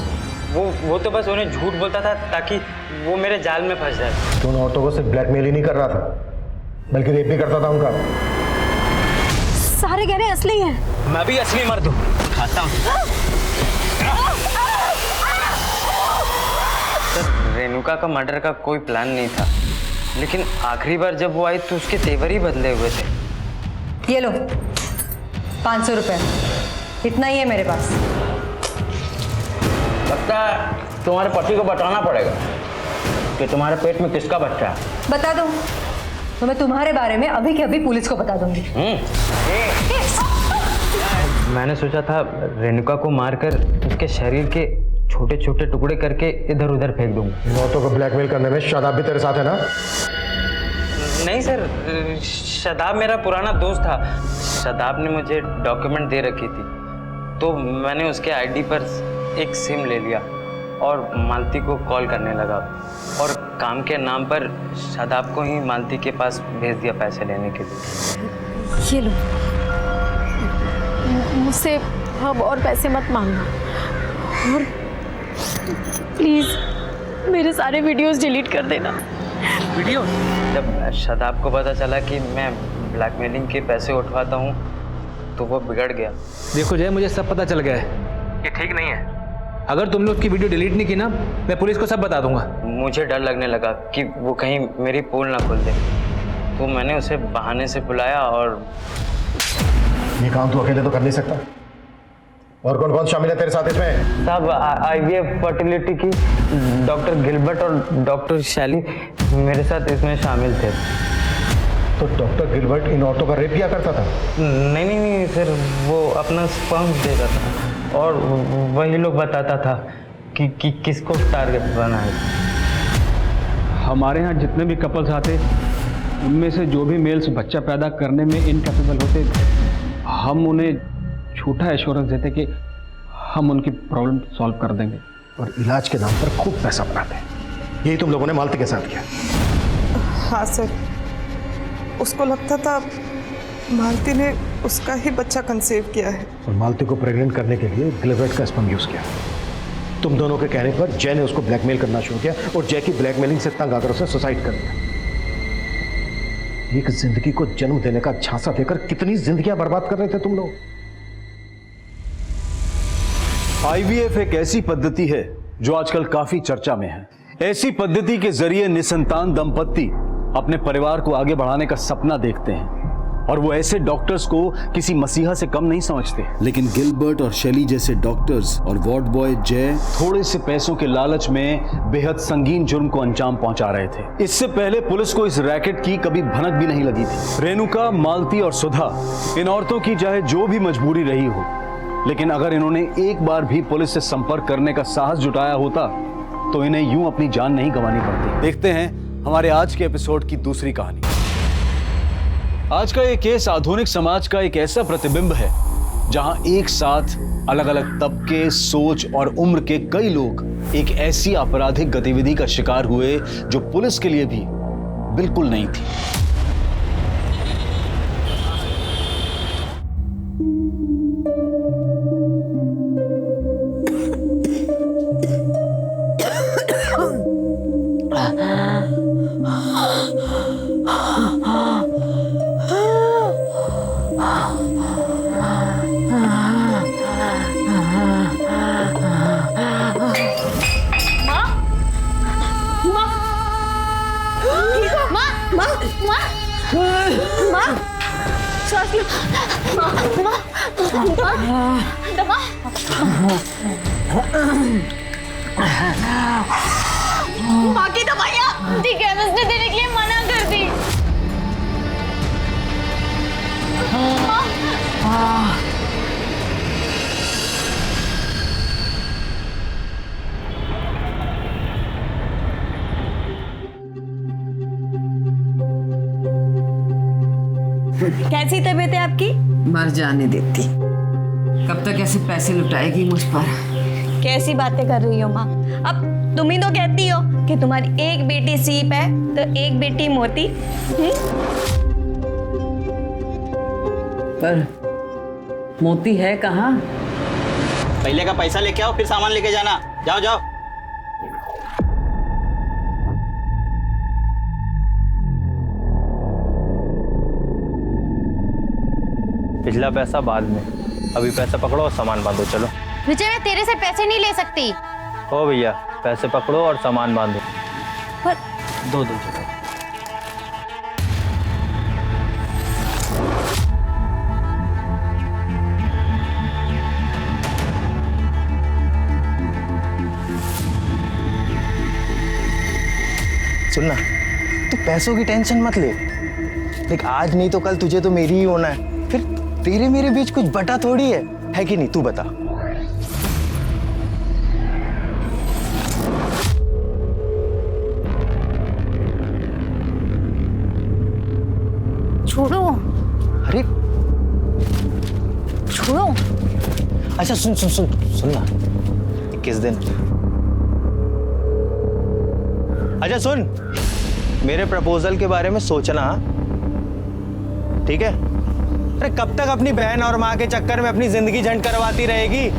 वो तो बस उन्हें झूठ बोलता था ताकि वो मेरे जाल में फंस जाए। तो उन औरतों को सिर्फ ब्लैकमेल ही नहीं कर रहा था, बल्कि रेप भी करता था उनका। सारे गहने असली हैं। मैं भी असली मर्द हूँ, खाता हूँ। सर रेणुका का मर्डर का कोई प्लान नहीं था, लेकिन आखिरी बार जब वो आई तो उसके तेवर ही बदले हुए थे। ये लो 500 रुपए, इतना ही है मेरे पास। लगता है तुम्हारे पति को बताना पड़ेगा कि तुम्हारे पेट में किसका बच्चा है। बता दो तो मैं तुम्हारे बारे में अभी के अभी पुलिस को बता दूंगी। मैंने सोचा था रेणुका को मारकर उसके शरीर के छोटे छोटे टुकड़े करके इधर उधर फेंक दूंगा। इन औरतों को ब्लैकमेल करने में शादाब भी तेरे साथ है ना? नहीं सर, शादाब मेरा पुराना दोस्त था। शादाब ने मुझे डॉक्यूमेंट दे रखी थी, तो मैंने उसके आईडी पर एक सिम ले लिया और मालती को कॉल करने लगा और काम के नाम पर शादाब को ही मालती के पास भेज दिया पैसे लेने के लिए। ये लो, मुझसे अब और पैसे मत मांगना और प्लीज मेरे सारे वीडियोस डिलीट कर देना। वीडियो? जब शादाब को पता चला कि मैं ब्लैकमेलिंग के पैसे उठवाता हूँ तो वो बिगड़ गया। देखो जय, मुझे सब पता चल गया है, ये ठीक नहीं है। अगर तुमने उसकी वीडियो डिलीट नहीं की ना, मैं पुलिस को सब बता दूंगा। मुझे डर लगने लगा कि वो कहीं मेरी पोल ना खोल दे, तो मैंने उसे बहाने से बुलाया और ये काम तू अकेले तो कर नहीं सकता। और कौन कौन शामिल है तेरे साथ इसमें? सब IVF फर्टिलिटी की डॉक्टर गिलबर्ट और डॉक्टर शैली मेरे साथ इसमें शामिल थे। तो डॉक्टर गिलबर्ट इन औरतों का रेप किया करता था? नहीं सर, वो अपना स्पर्म देता था और वही लोग बताता था कि किसको टारगेट बना है। हमारे यहाँ जितने भी कपल्स आते, उनमें से जो भी मेल्स बच्चा पैदा करने में इनकैपेबल होते, हम उन्हें झूठा एश्योरेंस देते कि हम उनकी प्रॉब्लम सॉल्व कर देंगे और इलाज के नाम पर खूब पैसा बनाते हैं। यही तुम लोगों ने मालती के साथ किया? हाँ सर, उसको लगता था मालती ने उसका ही बच्चा कंसीव किया है और मालती को प्रेग्नेंट करने के लिए गिलबर्ट का स्पर्म यूज किया। तुम दोनों के कहने पर जय ने उसको ब्लैकमेल करना शुरू किया और जय की ब्लैकमेलिंग से तंग आकर उसने सुसाइड कर लिया। एक जिंदगी को जन्म देने का झांसा देकर कितनी जिंदगियां बर्बाद कर रहे थे तुम लोग। IVF एक ऐसी पद्धति है जो आजकल काफी चर्चा में है। ऐसी पद्धति के जरिए निसंतान दंपत्ति अपने परिवार को आगे बढ़ाने का सपना देखते हैं और वो ऐसे डॉक्टर्स को किसी मसीहा से कम नहीं समझते। लेकिन गिलबर्ट और शैली जैसे डॉक्टर्स और वार्ड बॉय जय थोड़े से पैसों के लालच में बेहद संगीन जुर्म को अंजाम पहुंचा रहे थे। इससे पहले पुलिस को इस रैकेट की कभी भनक भी नहीं लगी थी। रेणुका, मालती और सुधा, इन औरतों की चाहे जो भी मजबूरी रही हो, लेकिन अगर इन्होंने एक बार भी पुलिस से संपर्क करने का साहस जुटाया होता तो इन्हें यूं अपनी जान नहीं गंवानी पड़ती। देखते हैं हमारे आज के एपिसोड की दूसरी कहानी। आज का ये केस आधुनिक समाज का एक ऐसा प्रतिबिंब है जहां एक साथ अलग अलग तबके, सोच और उम्र के कई लोग एक ऐसी आपराधिक गतिविधि का शिकार हुए जो पुलिस के लिए भी बिल्कुल नहीं थी। माँ की दवाइयाँ ठीक है, उसने देने के लिए मना कर दी। कैसी तबीयत है आपकी? मर जाने देती। कब तक ऐसे पैसे लुटाएगी मुझ पर? कैसी बातें कर रही हो माँ? अब तुम ही तो कहती हो कि तुम्हारी एक बेटी सीप है तो एक बेटी मोती। पर मोती है कहाँ? पहले का पैसा लेके आओ, फिर सामान लेके जाना। जाओ जाओ। पिछला पैसा बाद में, अभी पैसा पकड़ो और सामान बांधो। चलो विजय, मैं तेरे से पैसे नहीं ले सकती। ओ भैया, पैसे पकड़ो और सामान बांधो। पर दो चलो। सुनना, तू पैसों की टेंशन मत ले। देख, आज नहीं तो कल तुझे तो मेरी ही होना है। फिर तेरे मेरे बीच कुछ बटा थोड़ी है कि नहीं? तू बता। छोड़ो। अरे छोड़ो। अच्छा सुन ना, 21 दिन। अच्छा सुन, मेरे प्रपोजल के बारे में सोचना, ठीक है? अरे कब तक अपनी बहन और माँ के चक्कर में अपनी जिंदगी झंड करवाती रहेगी?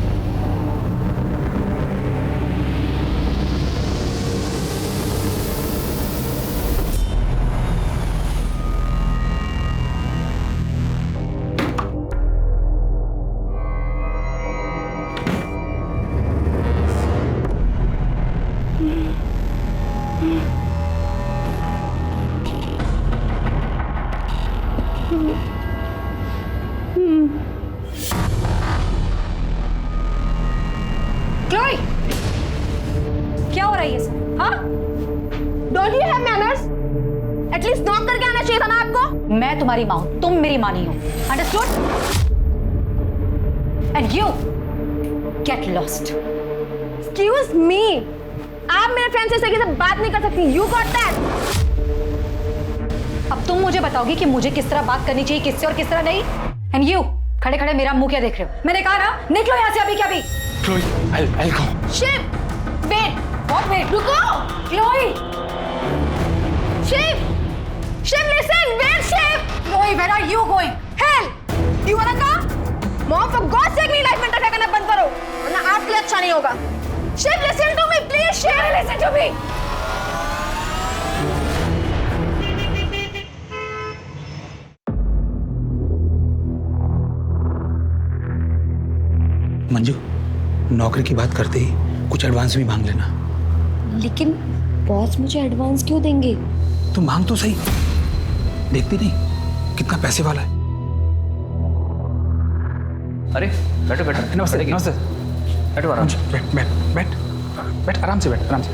क्लोई, क्या हो रहा है ये सब? हाँ? Don't you have manners? Atleast knock करके आना चाहिए था ना आपको। मैं तुम्हारी माँ हूँ, तुम मेरी माँ नहीं हो। Understood? And you get lost. Excuse me. आप मेरे फ्रेंड से सही से बात नहीं कर सकती। You got that? अब तुम मुझे बताओगी कि मुझे किस तरह बात करनी चाहिए, किससे और किस तरह नहीं? And you, खड़े खड़े मेरा मुंह क्या देख रहे हो? मैंने कहा ना, निकलो यहाँ से अभी क्या भी। Chloe, I'll go. Shiv, wait, what wait? रुको। Chloe, Shiv, Shiv, listen, wait, Shiv. Chloe, where are you going? Hell, you wanna come? Mom, for God's sake, मेरी लाइफ में इंटरफेयर करना बंद करो, वरना आपके लिए अच्छा नहीं होगा। Shiv listen to me please, Shiv listen to me. Manju, नौकरी की बात करते ही कुछ एडवांस भी मांग लेना। लेकिन बॉस मुझे एडवांस क्यों देंगे? तो मांग तो सही, देखती नहीं कितना पैसे वाला है। अरे बैठो बैठो। नमस्ते नमस्ते। बैठो आराम से। बैठ बैठ बैठ बैठ, आराम से बैठ, आराम से।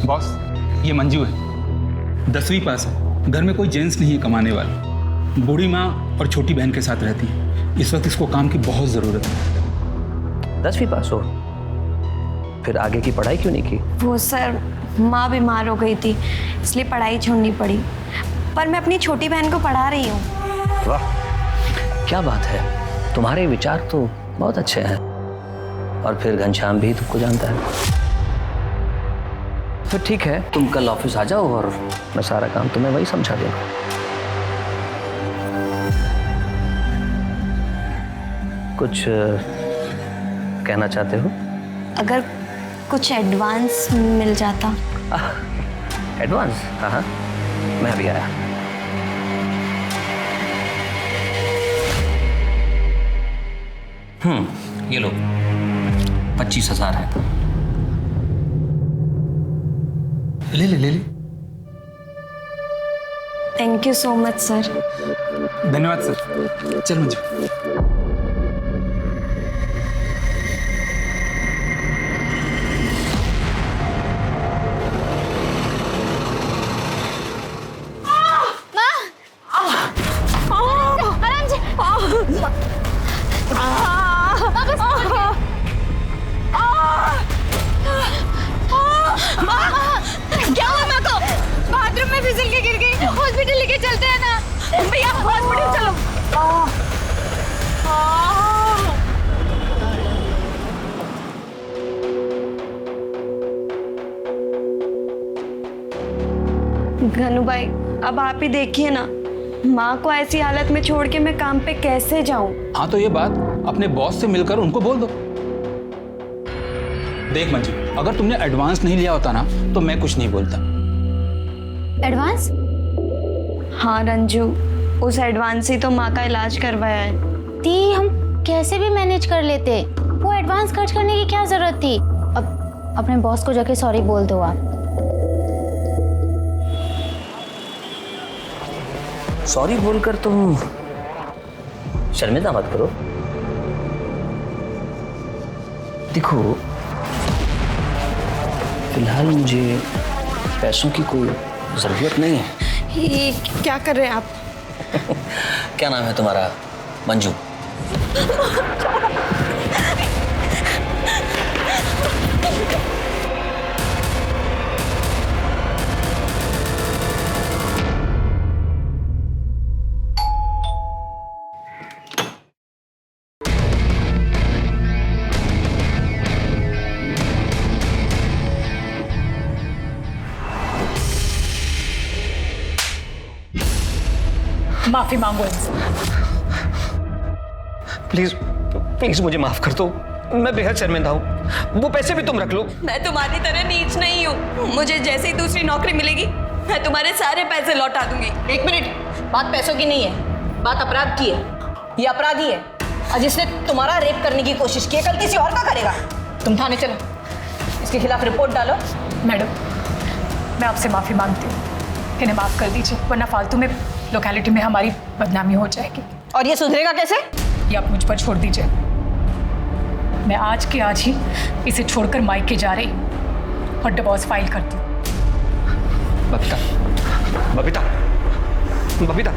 बॉस, ये मंजू है, 10वीं पास है, घर में कोई जेंट्स नहीं है कमाने वाला, बूढ़ी माँ और छोटी बहन के साथ रहती है। इस वक्त इसको काम की बहुत ज़रूरत है। 10वीं पास हो, फिर आगे की पढ़ाई क्यों नहीं की? वो सर, माँ बीमार हो गई थी इसलिए पढ़ाई छोड़नी पड़ी, पर मैं अपनी छोटी बहन को पढ़ा रही हूँ। वाह, क्या बात है, तुम्हारे विचार तो बहुत अच्छे हैं। और फिर घनश्याम भी तुमको जानता है। तो ठीक है, तुम कल ऑफिस आ जाओ और मैं सारा काम तुम्हें वही समझा दूंगा। कुछ कहना चाहते हो? अगर कुछ एडवांस मिल जाता। एडवांस? हाँ हाँ, मैं अभी आया। ये लो, 25,000 है। ले ले ले ले। Thank you so much sir. धन्यवाद सर। चल मंजू। क्या हुआ माँ को? बाथरूम में फिसल के गिर गई, हॉस्पिटल लेके चलते हैं ना भैया, हॉस्पिटल चलो। घनु भाई, अब आप ही देखिए ना, माँ को ऐसी हालत में छोड़ के मैं काम पे कैसे जाऊं? हाँ, तो ये बात अपने बॉस से मिलकर उनको बोल दो। देख मंजू, अगर तुमने एडवांस नहीं लिया होता ना तो मैं कुछ नहीं बोलता। एडवांस? हाँ रंजू, उस एडवांस से तो माँ का इलाज करवाया है। ती हम कैसे भी मैनेज कर लेते, वो एडवांस खर्च करने की क्या जरूरत थी? अब अपने बॉस को जाके सॉरी बोल दो आप। सॉरी बोलकर तुम शर्मिंदा मत करो। देखो, फिलहाल मुझे पैसों की कोई जरूरत नहीं है। ये क्या कर रहे हैं आप? क्या नाम है तुम्हारा? मंजू। माफी मांगो इनसे। प्लीज प्लीज मुझे माफ कर दो, मैं बेहद शर्मिंदा हूँ। वो पैसे भी तुम रख लो। मैं तुम्हारी तरह नीच नहीं हूँ, मुझे जैसे ही दूसरी नौकरी मिलेगी मैं तुम्हारे सारे पैसे लौटा दूंगी। एक मिनट, बात पैसों की नहीं है, बात अपराध की है। ये अपराधी है और जिसने तुम्हारा रेप करने की कोशिश की है, कल किसी और का करेगा। तुम थाने चलो, इसके खिलाफ रिपोर्ट डालो। मैडम, मैं आपसे माफी मांगती हूँ, इन्हें माफ कर दीजिए, वरना फालतू में लोकेलिटी में हमारी बदनामी हो जाएगी। और ये सुधरेगा कैसे? ये आप मुझ पर छोड़ दीजिए, मैं आज के आज ही इसे छोड़कर मायके जा रही हूँ और डिवोर्स फाइल करती हूँ। बबीता, बबीता, बबीता।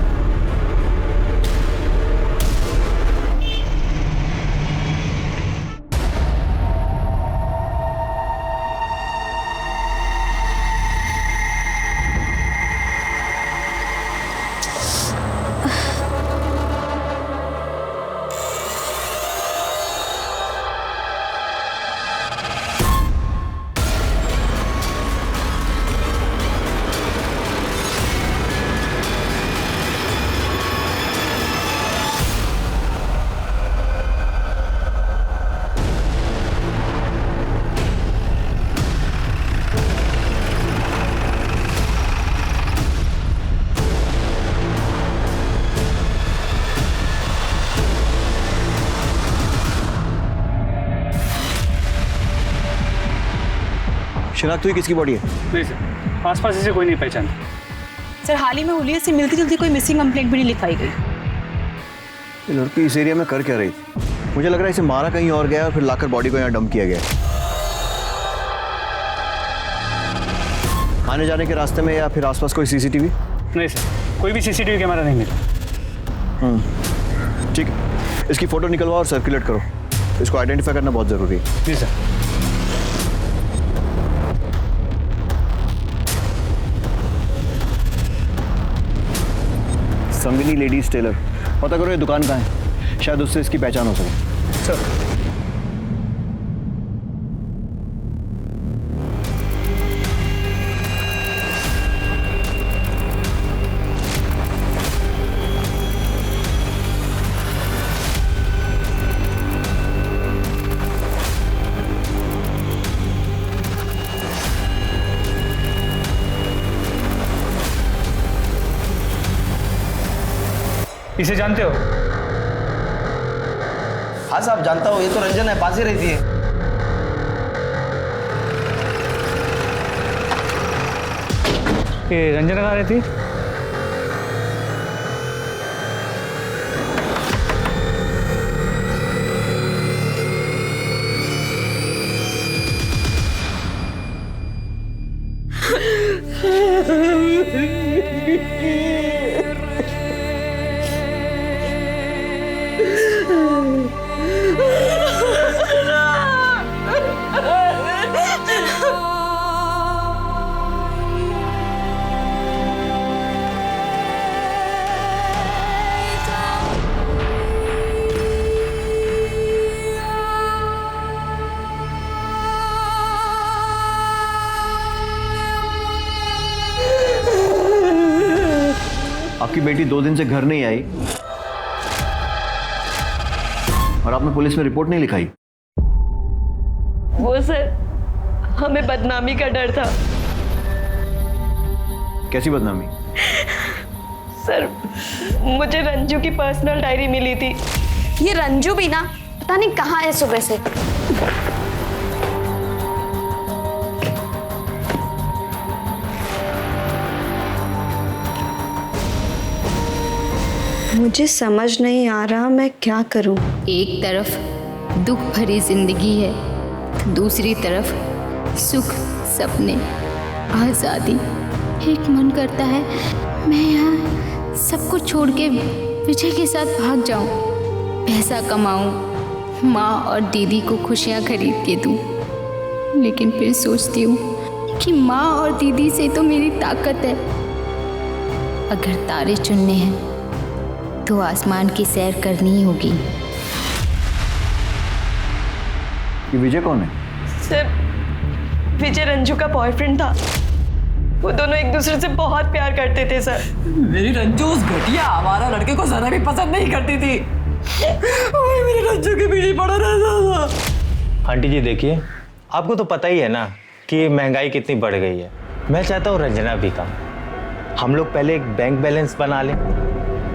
शिनाख्त हुई किसकी बॉडी है? नहीं सर, आसपास इसे कोई नहीं पहचानता। सर हाल ही में हुलिया से मिलती जुलती कोई मिसिंग कंप्लेंट भी नहीं लिखवाई गई। ये लड़की इस एरिया में कर क्या रही थी? मुझे लग रहा है इसे मारा कहीं और गया और फिर लाकर बॉडी को यहाँ डंप किया गया। आने जाने के रास्ते में या फिर आसपास कोई सीसीटीवी? नहीं सर, कोई भी सीसीटीवी कैमरा नहीं मिला। ठीक है, इसकी फोटो निकलवाओ और सर्कुलेट करो। इसको आइडेंटिफाई करना बहुत जरूरी है। जी सर। संगिनी लेडीज टेलर, पता करो ये दुकान कहाँ है, शायद उससे इसकी पहचान हो सके। सर इसे जानते हो? हाँ साहब जानता हूँ, ये तो रंजन है, पास ही रहती है। ये रंजना कहाँ रहती? आपकी बेटी 2 दिन से घर नहीं आई और आपने पुलिस में रिपोर्ट नहीं लिखाई। वो सर, हमें बदनामी का डर था। कैसी बदनामी? सर मुझे रंजू की पर्सनल डायरी मिली थी। ये रंजू भी ना पता नहीं कहाँ है सुबह से। मुझे समझ नहीं आ रहा मैं क्या करूं। एक तरफ दुख भरी जिंदगी है, दूसरी तरफ सुख, सपने, आज़ादी। एक मन करता है मैं यहाँ सब कुछ छोड़ के विजय के साथ भाग जाऊं, पैसा कमाऊं, माँ और दीदी को खुशियाँ खरीद के दूं। लेकिन फिर सोचती हूँ कि माँ और दीदी से तो मेरी ताकत है। अगर तारे चुनने हैं तो आसमान की सैर करनी ही होगी। ये विजय कौन है? सर विजय रंजू का बॉयफ्रेंड था। वो दोनों एक दूसरे से बहुत प्यार करते थे सर। मेरी रंजू उस घटिया आवारा लड़के को जरा भी पसंद नहीं करती थी। वो मेरे रंजू के पीछे पड़ा रहता था। आंटी जी देखिए, आपको तो पता ही है ना कि महंगाई कितनी बढ़ गई है। मैं चाहता हूँ रंजना भी का हम लोग पहले एक बैंक बैलेंस बना लें,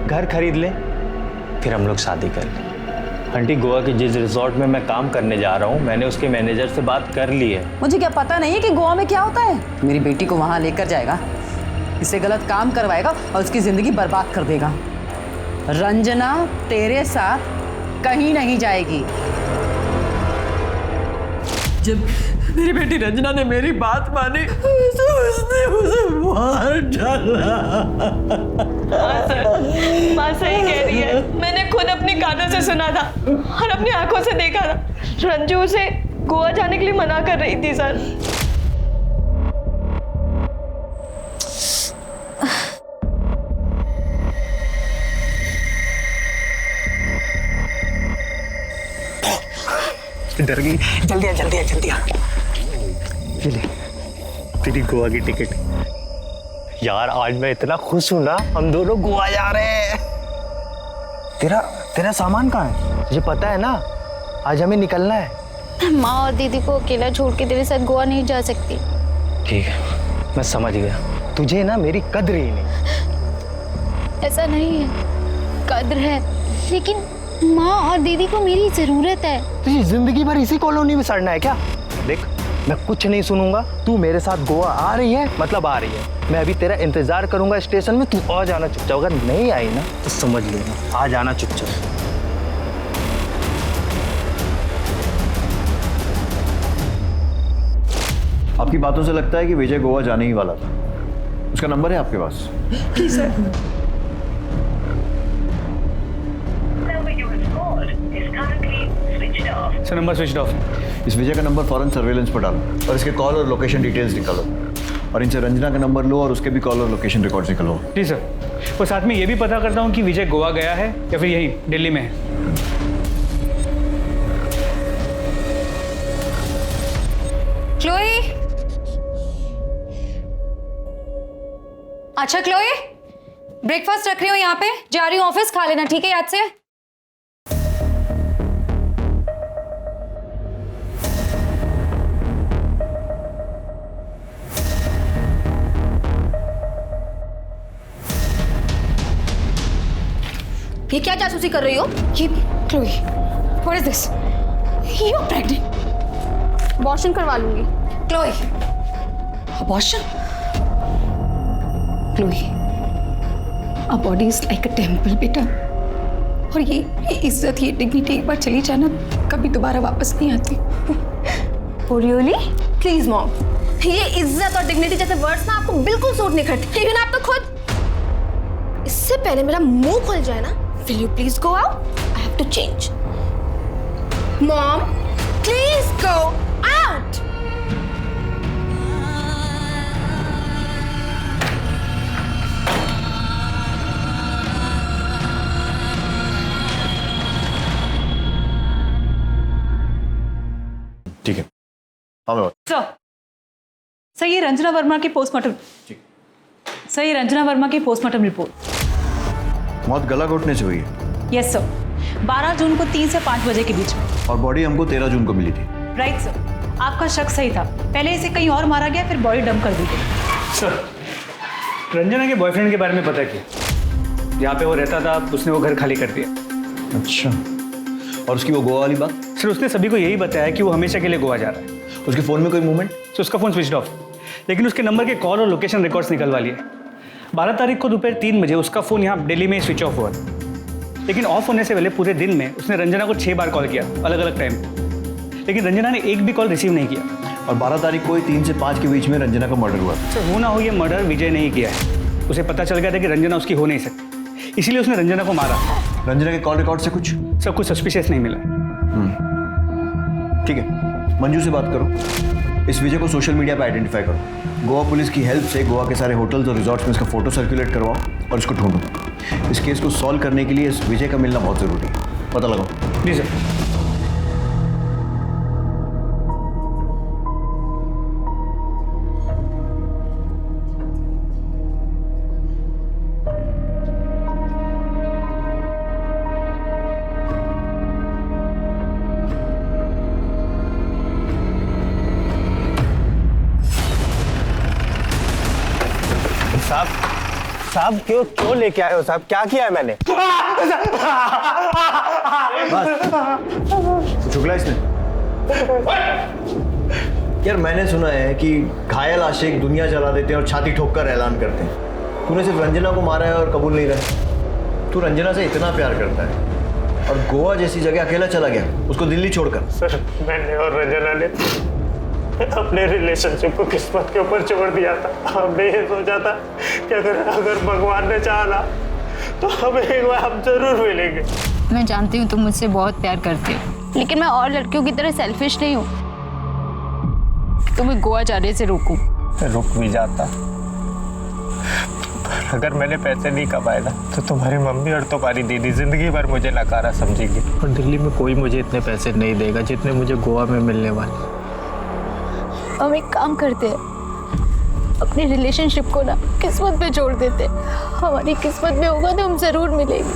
घर खरीद लें, फिर हम लोग शादी कर लें। आंटी गोवा के जिस रिजॉर्ट में मैं काम करने जा रहा हूँ, मैंने उसके मैनेजर से बात कर ली है। मुझे क्या पता नहीं है कि गोवा में क्या होता है। मेरी बेटी को वहां लेकर जाएगा, इससे गलत काम करवाएगा और उसकी जिंदगी बर्बाद कर देगा। रंजना तेरे साथ कहीं नहीं जाएगी। जब मेरी बेटी रंजना ने मेरी बात मानी तो उसने मुझे मार डाला। माँ सही कह रही है। मैंने खुद अपने कानों से सुना था और अपनी आंखों से देखा था। रंजू उसे गोवा जाने के लिए मना कर रही थी सर। डर गई। जल्दी आ जल्दी आ जल्दी आ। ये ले तेरी गोवा की टिकट। यार आज मैं इतना खुश हूं ना, हम दोनों गोवा जा रहे हैं। तेरा सामान कहाँ है? मुझे पता है ना आज हमें निकलना है। माँ और दीदी को अकेला छोड़ के तेरे साथ गोवा नहीं जा सकती। ठीक है मैं समझ गया, तुझे ना मेरी कद्र ही नहीं। ऐसा नहीं है, कद्र है, लेकिन माँ और दीदी को मेरी जरूरत है। तुझे जिंदगी भर इसी कॉलोनी में सड़ना है क्या? देख मैं कुछ नहीं सुनूंगा। तू मेरे साथ गोवा आ रही है मतलब आ रही है। मैं अभी तेरा इंतजार करूंगा स्टेशन में, तू आ जाना चुपचाप। अगर नहीं आई ना तो समझ लेना, आ जाना चुपचाप। आपकी बातों से लगता है कि विजय गोवा जाने ही वाला था। उसका नंबर है आपके पास? Please sir. Sir number switch off. इस विजय का नंबर फौरन सर्वेलेंस पर डालो और इसके कॉल और लोकेशन डिटेल्स निकालो, और इनसे रंजना का नंबर लो और उसके भी कॉल और लोकेशन रिकॉर्ड्स निकालो। जी सर। और साथ में ये भी पता करता हूँ कि विजय गोवा गया है या फिर यही दिल्ली में है। क्लोई। अच्छा क्लोई, ब्रेकफास्ट रख रही हूँ यहाँ पे, जा रही हूँ ऑफिस, खा लेना ठीक है याद से। ये क्या जासूसी कर रही हो? ये Chloe, what is this? You are pregnant. Abortion करवा लूंगी। Chloe, abortion? Chloe, a body is like a temple बेटा, और ये इज्जत, ये डिग्निटी एक बार चली जाना कभी दोबारा वापस नहीं आती। Oh really? प्लीज मॉम, ये इज्जत और डिग्निटी जैसे वर्ड्स ना आपको बिल्कुल सूट नहीं करते। इवन आप तो खुद। इससे पहले मेरा मुंह खुल जाए ना, will you please go out? I have to change. Mom, please go out. ठीक है। सर ये रंजना वर्मा की पोस्टमार्टम। सर ये रंजना वर्मा की पोस्टमार्टम रिपोर्ट। मौत गला घोटने से हुई है। यस सर, 12 जून को 3 से 5 बजे के बीच में। और बॉडी हमको 13 जून को मिली थी। राइट सर, आपका शक सही था। पहले इसे कहीं और मारा गया, फिर बॉडी डंप कर दी गई। सर, रंजना के बॉयफ्रेंड के बारे में पता किया। यहाँ पे वो रहता था, उसने वो घर खाली कर दिया। अच्छा, और उसकी वो गोवा वाली बात? सर उसने सभी को यही बताया कि वो हमेशा के लिए गोवा जा रहा है। उसके फ़ोन में कोई मूवमेंट? तो उसका फ़ोन स्विच ऑफ, लेकिन उसके नंबर के कॉल और लोकेशन रिकॉर्ड्स निकलवा लिए। 12 तारीख को दोपहर 3 बजे उसका फ़ोन यहाँ दिल्ली में स्विच ऑफ हुआ था, लेकिन ऑफ होने से पहले पूरे दिन में उसने रंजना को 6 बार कॉल किया, अलग अलग टाइम, लेकिन रंजना ने एक भी कॉल रिसीव नहीं किया। और 12 तारीख को 3 से 5 के बीच में रंजना का मर्डर हुआ। सर हो ना हो ये मर्डर विजय ने ही किया है। उसे पता चल गया था कि रंजना उसकी हो नहीं सकती, इसीलिए उसने रंजना को मारा। रंजना के कॉल रिकॉर्ड से कुछ सब कुछ सस्पिशियस नहीं मिला। ठीक है, मंजू से बात करो, इस विजय को सोशल मीडिया पे आइडेंटिफाई करो। गोवा पुलिस की हेल्प से गोवा के सारे होटल्स और रिजॉर्ट्स में इसका फोटो सर्कुलेट करवाओ और इसको ढूंढो। इस केस को सॉल्व करने के लिए इस विजय का मिलना बहुत ज़रूरी है, पता लगाओ। जी सर। साहब क्यों लेके आए हो साहब? क्या किया है मैंने? कुछ उगला इसने? यार मैंने सुना है कि घायल आशिक दुनिया जला देते हैं और छाती ठोक कर ऐलान करते हैं। तूने सिर्फ रंजना को मारा है और कबूल नहीं रहा। तू रंजना से इतना प्यार करता है और गोवा जैसी जगह अकेला चला गया, उसको दिल्ली छोड़कर। सर मैंने और रंजना ने अपने रिलेशनशिप को किस्मत के ऊपर छोड़ दिया था। हमने ये सोचा था कि अगर भगवान ने चाहा तो हमें एक बार हम जरूर मिलेंगे। मैं जानती हूँ तुम मुझसे बहुत प्यार करते हो, लेकिन मैं और लड़कियों की तरह सेल्फिश नहीं हूँ तुम्हें गोवा जाने से रोकूं। रुक भी जाता, अगर मैंने पैसे नहीं कमाए ना तो तुम्हारी मम्मी और तुम्हारी दीदी जिंदगी भर मुझे नकारा समझेगी, और दिल्ली में कोई मुझे इतने पैसे नहीं देगा जितने मुझे गोवा में मिलने वाले। हम एक काम करते हैं, अपनी रिलेशनशिप को ना किस्मत पे छोड़ देते। हमारी किस्मत में होगा तो हम जरूर मिलेंगे।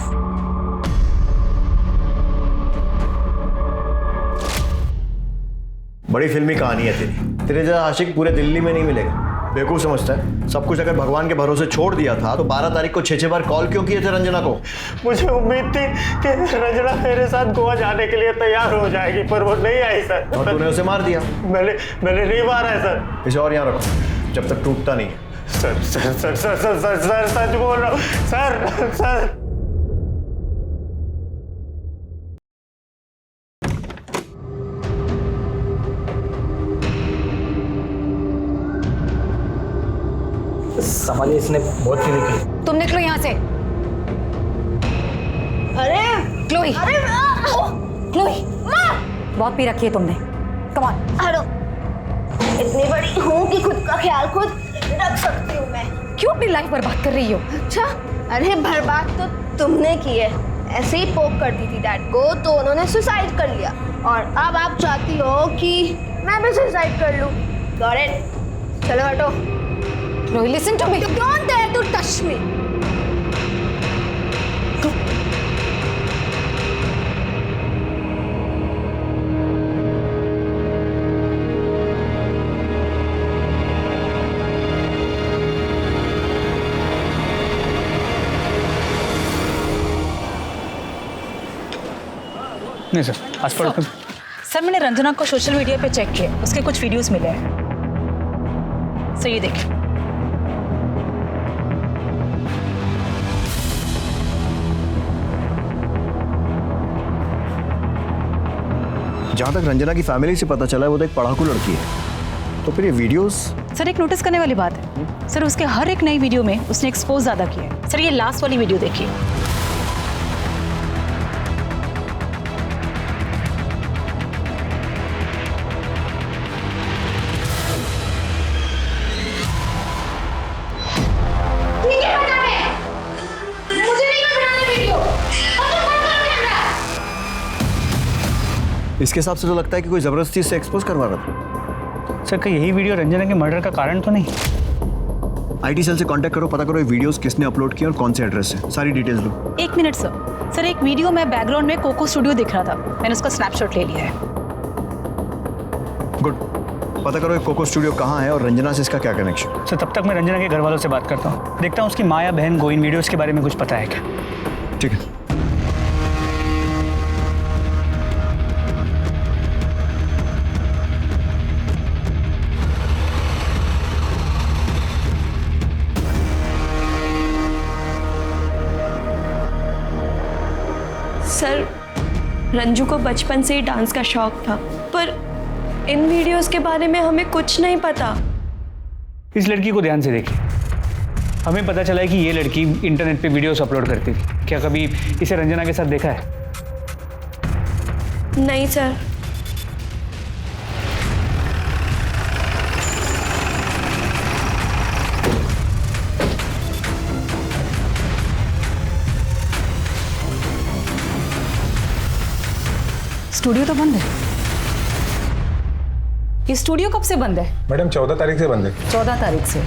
बड़ी फिल्मी कहानी है तेरी। तेरे जैसा आशिक पूरे दिल्ली में नहीं मिलेगा। बेवकूफ समझता है? सब कुछ अगर भगवान के भरोसे छोड़ दिया था तो 12 तारीख को 6 बार कॉल क्यों किए थे रंजना को? मुझे उम्मीद थी कि रंजना मेरे साथ गोवा जाने के लिए तैयार हो जाएगी, पर वो नहीं आई सर। और तूने उसे मार दिया? मैंने नहीं मारा है सर। इसे और यहाँ रखो जब तक टूटता नहीं है। Sir sir sir sir sir sir sir सच बोल रहा हूँ सर। सर संभालिए, इसने बहुत पी की। तुम निकलो यहाँ से। अरे क्लोई, अरे क्लोई, बहुत पी रखी है तुमने। Come on. हटो। इतनी बड़ी हूँ कि खुद का ख्याल खुद रख सकती हूँ मैं। क्यों अपनी लाइफ बर्बाद कर रही हो? अच्छा, अरे बर्बाद तो तुमने की है। ऐसे ही पोक करती थी डैड को तो उन्होंने सुसाइड कर लिया, और अब आप चाहती हो कि मैं भी सुसाइड कर लूँ। Got it. चलो हटो। Chloe, listen to me. Don't dare to touch me. नहीं सर, आज पर सर मैंने रंजना को सोशल मीडिया पे चेक किया, उसके कुछ वीडियोस मिले हैं। सर ये देखिए। जहाँ तक रंजना की फैमिली से पता चला है वो तो एक पढ़ाकू लड़की है, तो फिर ये वीडियोस? सर एक नोटिस करने वाली बात है सर, उसके हर एक नई वीडियो में उसने एक्सपोज ज्यादा किया है। सर ये लास्ट वाली वीडियो देखिए। इसके हिसाब से तो लगता है कि कोई जबरदस्ती से एक्सपोज करवा रहा था। सर, क्या यही वीडियो रंजना के मर्डर का कारण तो नहीं? आईटी सेल से कांटेक्ट करो, पता करो ये वीडियोस किसने अपलोड किए और कौन से एड्रेस से, सारी डिटेल्स लो। 1 मिनट सर। सर एक वीडियो में बैकग्राउंड में कोको स्टूडियो दिख रहा था, मैंने उसका स्नैपशॉट ले लिया है। गुड। पता करो ये कोको स्टूडियो कहाँ है और रंजना से इसका क्या कनेक्शन। सर तब तक मैं रंजना के घर वालों से बात करता हूँ, देखता हूँ उसकी माँ या बहन को इन वीडियोस के बारे में कुछ पता है क्या। ठीक है। सर रंजू को बचपन से ही डांस का शौक था, पर इन वीडियोस के बारे में हमें कुछ नहीं पता। इस लड़की को ध्यान से देखिए। हमें पता चला है कि ये लड़की इंटरनेट पे वीडियोस अपलोड करती थी। क्या कभी इसे रंजना के साथ देखा है? नहीं सर। स्टूडियो तो बंद है। ये स्टूडियो कब से बंद है? मैडम 14 तारीख से बंद है। 14 तारीख से।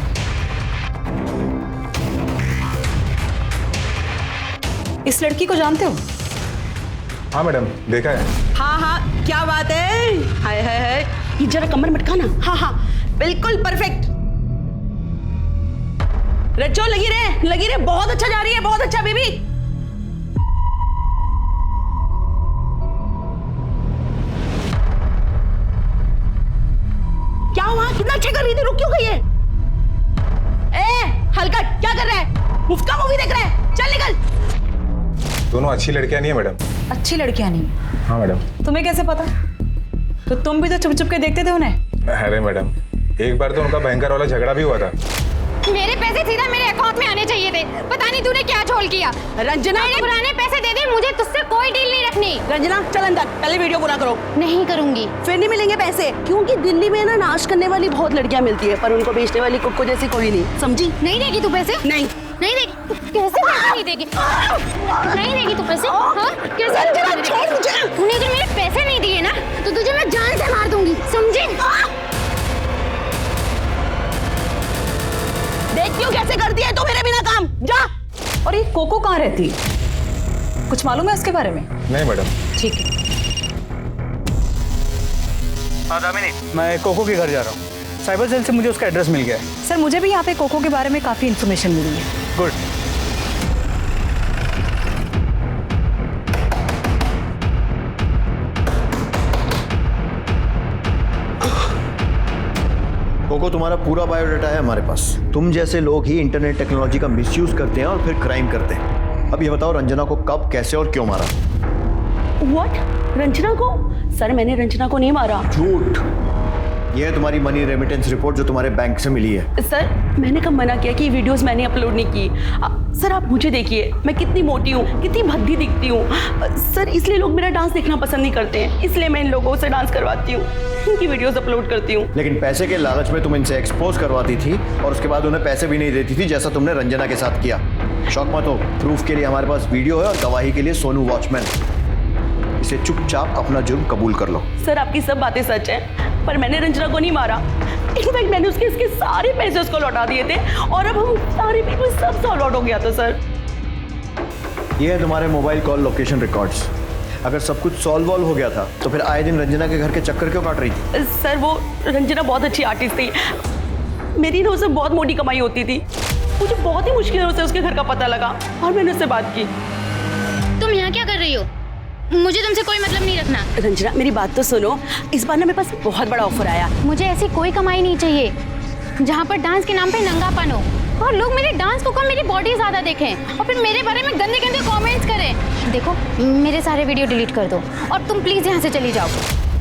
इस लड़की को जानते हो? हाँ मैडम, देखा है। हाँ हाँ, क्या बात है। हाय हाय हाय, ये जरा कमर मटकाना। हाँ हाँ, बिल्कुल परफेक्ट। रचो, लगी रहे, बहुत अच्छा जा रही है, बहुत अच्छा बेबी। क्या हुआ? कितना अच्छा कर रही थी, रुक क्यों गई है? ए हलकट, क्या कर रहा है? मुफ्त का मूवी देख रहा है? चल निकल। दोनों अच्छी लड़कियां नहीं है मैडम। अच्छी लड़कियां नहीं? हाँ मैडम। तुम्हें कैसे पता? तो तुम भी तो चुप चुप के देखते थे उन्हें। अरे मैडम, एक बार तो उनका भयंकर वाला झगड़ा भी हुआ था। मेरे पैसे सीधा मेरे अकाउंट में आने चाहिए थे, पता नहीं तूने क्या झोल किया। रंजना, मेरे पुराने पैसे दे दे, मुझे तुझसे कोई डील नहीं रखनी। रंजना चल अंदर, पहले वीडियो पूरा करो। नहीं करूंगी। फिर नहीं मिलेंगे पैसे, क्योंकि दिल्ली में ना नाश करने वाली बहुत लड़कियां मिलती है, पर उनको बेचने वाली कुक्को जैसी कोई नहीं, समझी? नहीं देगी तू पैसे? नहीं नहीं देगी। कैसे पैसे नहीं देगी? नहीं देगी तू पैसे? हाँ कैसे? तूने जो मेरे पैसे नहीं दिए ना, तो तुझे मैं जान से मार दूंगी, समझी? देख क्यों कैसे करती है तू मेरे बिना काम, जा। और ये कोको कहाँ रहती? कुछ मालूम है उसके बारे में? नहीं मैडम। ठीक है। हाँ दामिनी, मैं कोको के घर जा रहा हूँ। साइबर सेल से मुझे उसका एड्रेस मिल गया है। सर मुझे भी यहाँ पे कोको के बारे में काफ़ी इन्फॉर्मेशन मिली है। गुड। कोको, तुम्हारा पूरा बायोडाटा है हमारे पास। तुम जैसे लोग ही इंटरनेट टेक्नोलॉजी का मिसयूज करते हैं और फिर क्राइम करते हैं। अब ये बताओ, रंजना को कब, कैसे और क्यों मारा? व्हाट? रंजना को? सर मैंने रंजना को नहीं मारा। झूठ। ये है तुम्हारी मनी रेमिटेंस रिपोर्ट जो तुम्हारे बैंक से मिली है। सर मैंने कब मना किया कि ये वीडियोस मैंने अपलोड नहीं की? सर आप मुझे देखिए, मैं कितनी मोटी हूँ, कितनी भद्दी दिखती हूँ। सर इसलिए लोग मेरा डांस देखना पसंद नहीं करते हैं, इसलिए मैं इन लोगों से डांस करवाती हूँ, इनकी वीडियोस अपलोड करती हूँ। लेकिन पैसे के लालच में तुम इनसे एक्सपोज करवाती थी और उसके बाद उन्हें पैसे भी नहीं देती थी, जैसा तुमने रंजना के साथ किया। शौक मत हो, प्रूफ के लिए हमारे पास वीडियो है और गवाही के लिए सोनू वॉचमैन। इसे चुपचाप अपना जुर्म कबूल कर लो। सर आपकी सब बातें सच हैं, पर मैंने रंजना को नहीं मारा। इनफैक्ट मैंने इसके सारे पैसे उसको लौटा दिए थे और अब हम सारे बिल्कुल सब सॉल्व आउट हो गया था। सर ये है तुम्हारे मोबाइल कॉल लोकेशन रिकॉर्ड्स। अगर सब कुछ सॉल्व हो गया था तो फिर आए दिन रंजना के घर के चक्कर क्यों काट रही थी? सर वो रंजना बहुत अच्छी आर्टिस्ट थी, मेरी ना उससे बहुत मोटी कमाई होती थी। मुझे बहुत ही मुश्किल से उसके घर का पता लगा और मैंने उससे बात की। तुम यहाँ क्या कर रही हो? मुझे तुमसे कोई मतलब नहीं रखना। रंजना मेरी बात तो सुनो, इस बार ना मेरे पास बहुत बड़ा ऑफर आया। मुझे ऐसी कोई कमाई नहीं चाहिए जहाँ पर डांस के नाम पे नंगापन हो और लोग मेरे डांस को कम मेरी बॉडी ज्यादा देखें और फिर मेरे बारे में गंदे गंदे कमेंट्स करें। देखो मेरे सारे वीडियो डिलीट कर दो और तुम प्लीज यहाँ से चली जाओ।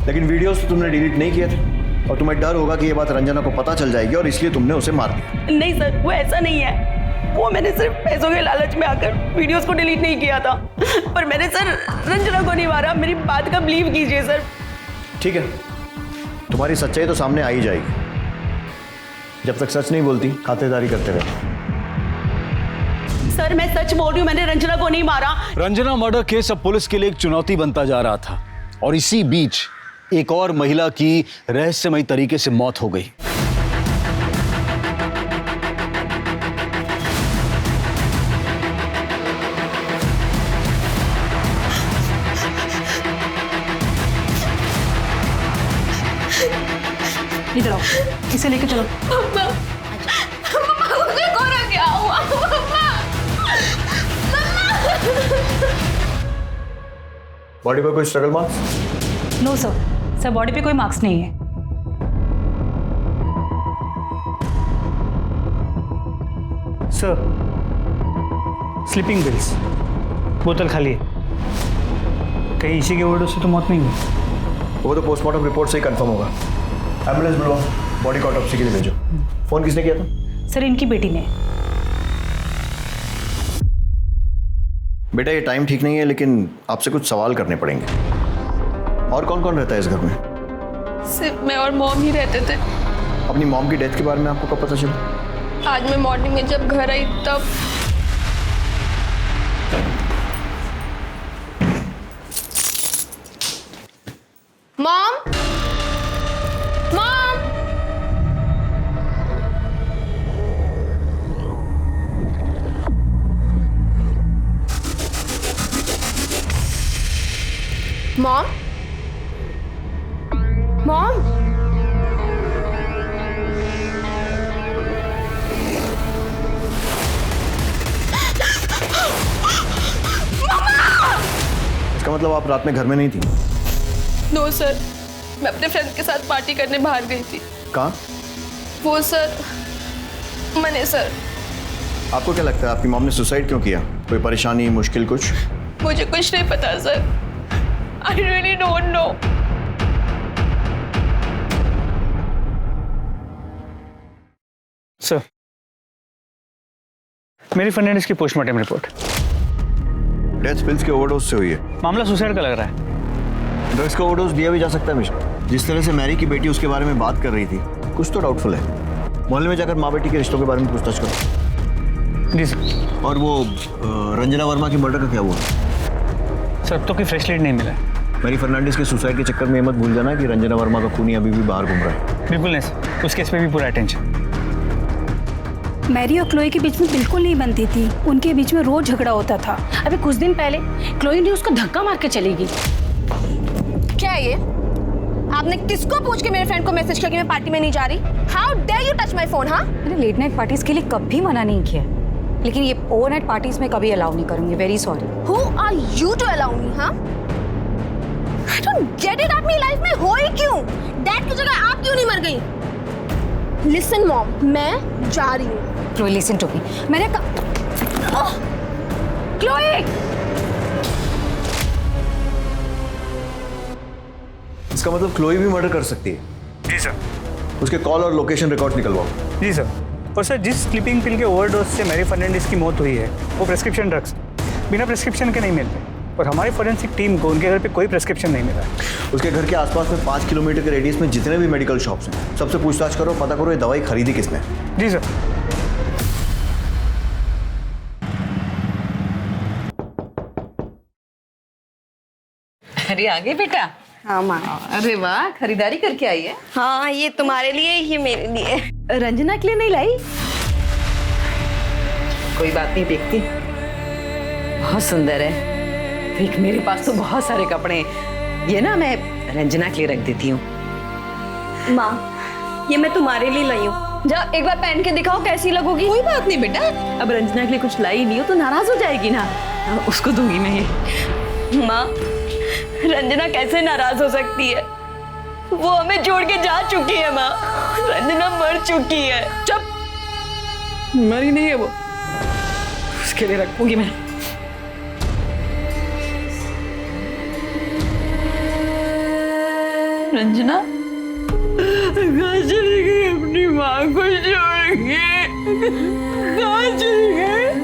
लेकिन वीडियोस तो तुमने डिलीट नहीं किए थे और तुम्हें डर होगा कि ये बात रंजना को पता चल जाएगी और इसलिए तुमने उसे मार दिया। नहीं सर वो ऐसा नहीं है, वो मैंने सिर्फ पैसों के लालच में आकर वीडियोस को डिलीट नहीं किया था, पर मैंने सर रंजना को नहीं मारा। मेरी बात का बिलीव कीजिए सर। ठीक है, तुम्हारी सच्चाई तो सामने आ ही जाएगी। जब तक सच नहीं बोलती खातेदारी करते रहे। सर मैं सच बोल रही हूँ, मैंने रंजना को नहीं मारा। रंजना मर्डर केस अब पुलिस के लिए एक चुनौती बनता जा रहा था और इसी बीच एक और महिला की रहस्यमयी तरीके से मौत हो गई। इधर आओ, इसे लेके चलो। क्या हुआ? बॉडी पर कोई struggle marks? No sir, sir body पे कोई मार्क्स नहीं है। सर स्लीपिंग पिल्स, बोतल खाली है। कहीं इसी के ओवरडोज से तो मौत नहीं हुई? वो तो पोस्टमार्टम रिपोर्ट से ही कंफर्म होगा। एम्बुलेंस बुलवाओ, बॉडी को ऑटोप्सी के लिए भेजो। फोन किसने किया था? सर इनकी बेटी ने। बेटा ये टाइम ठीक नहीं है, लेकिन आपसे कुछ सवाल करने पड़ेंगे। और कौन कौन रहता है इस घर में? सिर्फ मैं और मॉम ही रहते थे। अपनी मॉम की डेथ के बारे में आपको कब पता चला? आज मैं मॉर्निंग में जब घर आई तब। मॉम, मॉम, मॉम, मॉम, इसका मतलब आप रात में घर में नहीं थी? नो सर, मैं अपने फ्रेंड्स के साथ पार्टी करने बाहर गई थी। कहाँ? वो सर, मैंने सर। आपको क्या लगता है आपकी मॉम ने सुसाइड क्यों किया? कोई परेशानी, मुश्किल कुछ? मुझे कुछ नहीं पता sir, I really don't know. Sir मेरी फर्नांडिस की पोस्टमार्टम रिपोर्ट। डेथ पिल्स के ओवरडोज से हुई है। मामला सुसाइड का लग रहा है। ड्रग्स का ओवरडोज दिया भी जा सकता है मिश्रा। जिस तरह से मैरी की बेटी उसके बारे में बात कर रही थी, कुछ तो डाउटफुल है। मोहल्ले में जाकर माँ बेटी के रिश्तों के बारे में पूछताछ करो। जी सर। और वो रंजना वर्मा की मर्डर का क्या हुआ? सर अब तो कोई फ्रेश लीड नहीं मिला है। मैरी फर्नांडिस के सुसाइड के चक्कर में मत भूल जाना कि रंजना वर्मा का खूनी अभी भी बाहर घूम रहा है। बिल्कुल नहीं सर, उस केस पे भी पूरा अटेंशन। मैरी और क्लोई के बीच में बिल्कुल नहीं बनती थी, उनके बीच में रोज झगड़ा होता था। अभी कुछ दिन पहले क्लोई ने उसको धक्का मार के चली गई। क्या है ये? आपने किसको पूछ के मेरे फ्रेंड को मैसेज किया कि मैं पार्टी में नहीं जा रही? How dare you touch my phone? हाँ, मैंने लेट नाइट पार्टीज के लिए कभी मना नहीं किया, लेकिन ये ओवरनाइट पार्टीज में कभी अलाउ नहीं करूंगी। Very sorry. Who are you to allow me? हाँ, आई डोंट गेट इट। आप मेरी लाइफ में हो ही क्यों? डैड की जगह आप क्यों नहीं मर गई? लिसन मॉम, मैं जा रही हूँ। Chloe listen to me. मैंने क्लोई, इसका मतलब क्लोई भी मर्डर कर सकती है? जी सर। उसके कॉल और लोकेशन रिकॉर्ड निकलवाओ। जी सर। और सर, जिस स्लीपिंग पिल के ओवरडोज से मैरी फर्नांडिस की मौत हुई है वो प्रेस्क्रिप्शन ड्रग्स बिना प्रेस्क्रिप्शन के नहीं मिलते, और हमारी फॉरेंसिक टीम को उनके घर पे कोई प्रेस्क्रिप्शन नहीं मिला है। उसके घर के आसपास में 5 किलोमीटर के रेडियस में जितने भी मेडिकल शॉप्स हैं सबसे पूछताछ करो, पता करो ये दवाई खरीदी किसने। जी सर। अरे आगे बेटा। हाँ माँ। अरे वाह, खरीदारी करके आई है। हाँ, ये तुम्हारे लिए, ये मेरे लिए। रंजना के लिए नहीं लाई? कोई बात नहीं, देखती। बहुत सुंदर है। देख, मेरे पास तो बहुत सारे कपड़े हैं, ये ना मैं रंजना के लिए रख देती हूँ। माँ, ये मैं तुम्हारे लिए लाई हूँ, जा एक बार पहन के दिखाओ कैसी लगोगी। कोई बात नहीं बेटा, अब रंजना के लिए कुछ लाई नहीं हो तो नाराज हो जाएगी ना, उसको दूंगी मैं ये। माँ, रंजना कैसे नाराज हो सकती है? वो हमें छोड़ के जा चुकी है माँ। रंजना मर चुकी है। चुप, मरी नहीं है वो, उसके लिए रखूंगी मैं। रंजना कहाँ चली गई? अपनी माँ को छोड़ के कहाँ चली गई?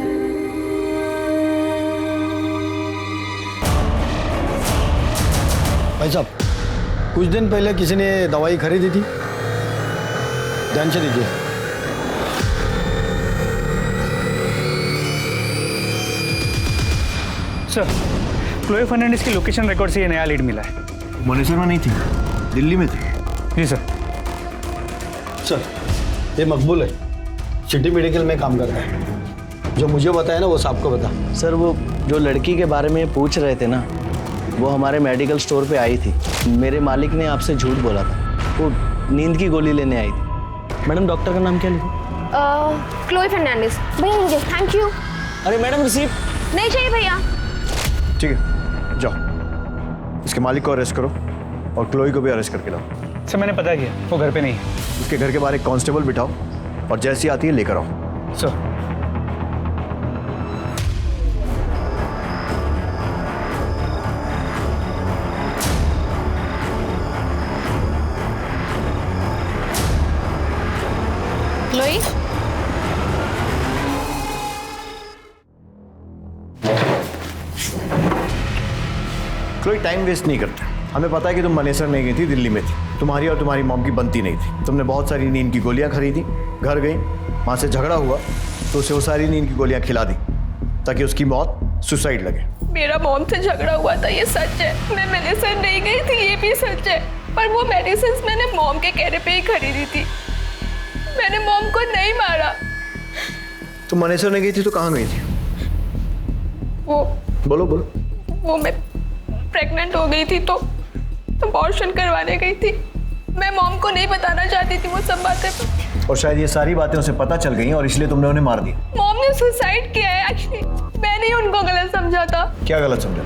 भाई साहब, कुछ दिन पहले किसी ने दवाई खरीदी थी, ध्यान से देखिए। सर, क्लोई फर्नांडिस की लोकेशन रिकॉर्ड से ये नया लीड मिला है। मनेसर में नहीं थी, दिल्ली में थी। जी सर। सर, ये मकबूल है, सिटी मेडिकल में काम करता है। जो मुझे बताया ना वो साहब को बता। सर, वो जो लड़की के बारे में पूछ रहे थे ना, वो हमारे मेडिकल स्टोर पे आई थी। मेरे मालिक ने आपसे झूठ बोला था, वो नींद की गोली लेने आई थी। मैडम, डॉक्टर का नाम क्या लिखूं? क्लोई फर्नांडिस। भैया मुझे थैंक यू। अरे मैडम, रिसीप्ट नहीं चाहिए भैया। ठीक है, जाओ इसके मालिक को अरेस्ट करो और क्लोई को भी अरेस्ट करके लाओ। सर, मैंने पता किया, वो घर पे नहीं है। उसके घर के बाहर एक कांस्टेबल बिठाओ और जैसी आती है लेकर आओ। Sir. Chloe, Chloe, time waste नहीं करते। हमें पता है कि तुम मनेसर नहीं गई थी, दिल्ली में थी। तुम्हारी और तुम्हारी मॉम की बनती नहीं थी। तुमने बहुत सारी नींद की गोलियां खरीदी, घर गई, वहाँ से झगड़ा हुआ तो उसे वो सारी नींद की गोलियां खिला दी ताकि उसकी मौत सुसाइड लगे। मेरा मॉम से झगड़ा हुआ था, ये सच है। मैं मेडिसिन नहीं गई थी, ये भी सच है। पर वो मेडिसिन मैंने मॉम के कहने पे ही खरीदी थी। मैंने मॉम को नहीं मारा। तुम मनेसर नहीं गई थी तो कहाँ गई थी? वो बोलो बोलो। वो मैं प्रेग्नेंट हो गई थी तो अबॉर्शन करवाने गई थी। मैं मॉम को नहीं बताना चाहती थी वो सब बातें, और शायद ये सारी बातें उसे पता चल गई और इसलिए तुमने उन्हें मार दिया। मॉम ने सुसाइड किया है एक्चुअली। मैंने ही उनको गलत समझा था। क्या गलत समझा?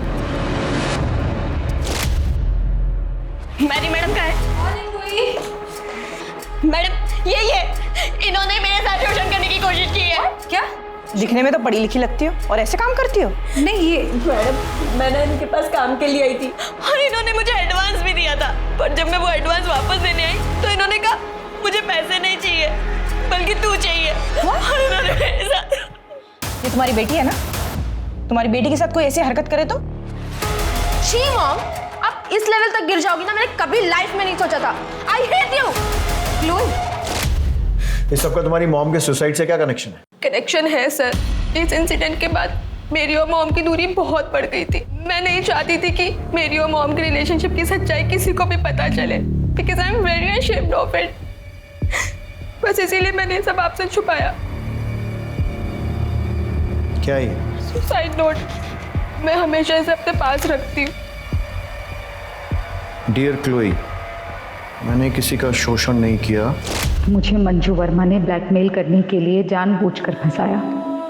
मैरी मैडम का है। मैडम ये इन्होंने मेरे साथ शोषण करने की कोशिश की है। क्या? दिखने में तो पढ़ी लिखी लगती हो और ऐसे काम करती हो? नहीं, ये मैडम, मैंने इनके पास काम के लिए आई थी और इन्होंने मुझे एडवांस भी दिया था। पर जब मैं वो एडवांस वापस देने आई तो इन्होंने कहा मुझे पैसे नहीं चाहिए बल्कि तू चाहिए। और इन्होंने मेरे साथ। ये तुम्हारी बेटी है ना? तुम्हारी बेटी के साथ कोई ऐसी हरकत करे तो? शी मॉम, आप इस लेवल तक गिर जाओगी ना, मैंने कभी लाइफ में नहीं सोचा था। I hate you. क्लोई, इस सबका तुम्हारी मॉम के सुसाइड से क्या कनेक्शन है? कनेक्शन है सर। इस इंसिडेंट के बाद मेरी और मॉम की दूरी बहुत बढ़ गई थी। मैं नहीं चाहती थी कि मेरी और मॉम के रिलेशनशिप की सच्चाई किसी को भी पता चले, because I am very ashamed of it. बस इसीलिए मैंने सब आपसे छुपाया। क्या ये? Suicide note. मैं हमेशा इसे अपने पास रखती हूँ। डियर क्लोई, मैंने किसी का शोषण नहीं किया। मुझे मंजू वर्मा ने ब्लैकमेल करने के लिए जानबूझकर फंसाया।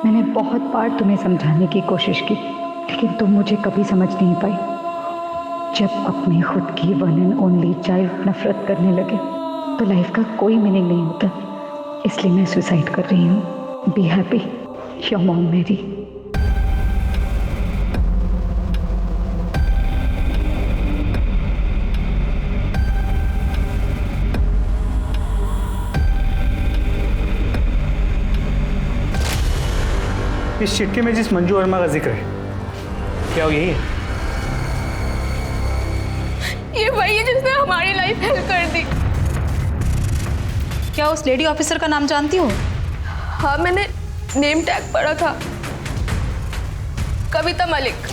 मैंने बहुत बार तुम्हें समझाने की कोशिश की, लेकिन तुम मुझे कभी समझ नहीं पाई। जब अपनी खुद की वन एंड ओनली चाइल्ड नफरत करने लगे तो लाइफ का कोई मीनिंग नहीं होता। इसलिए मैं सुसाइड कर रही हूँ। बी हैप्पी, योर मॉम मेरी। इस चिट्ठी में जिस मंजू वर्मा का जिक्र है, क्या वो यही है? ये वही है जिसने हमारी लाइफ हेल्प कर दी। क्या उस लेडी ऑफिसर का नाम जानती हो? हाँ, मैंने नेम टैग पढ़ा था, कविता मलिक।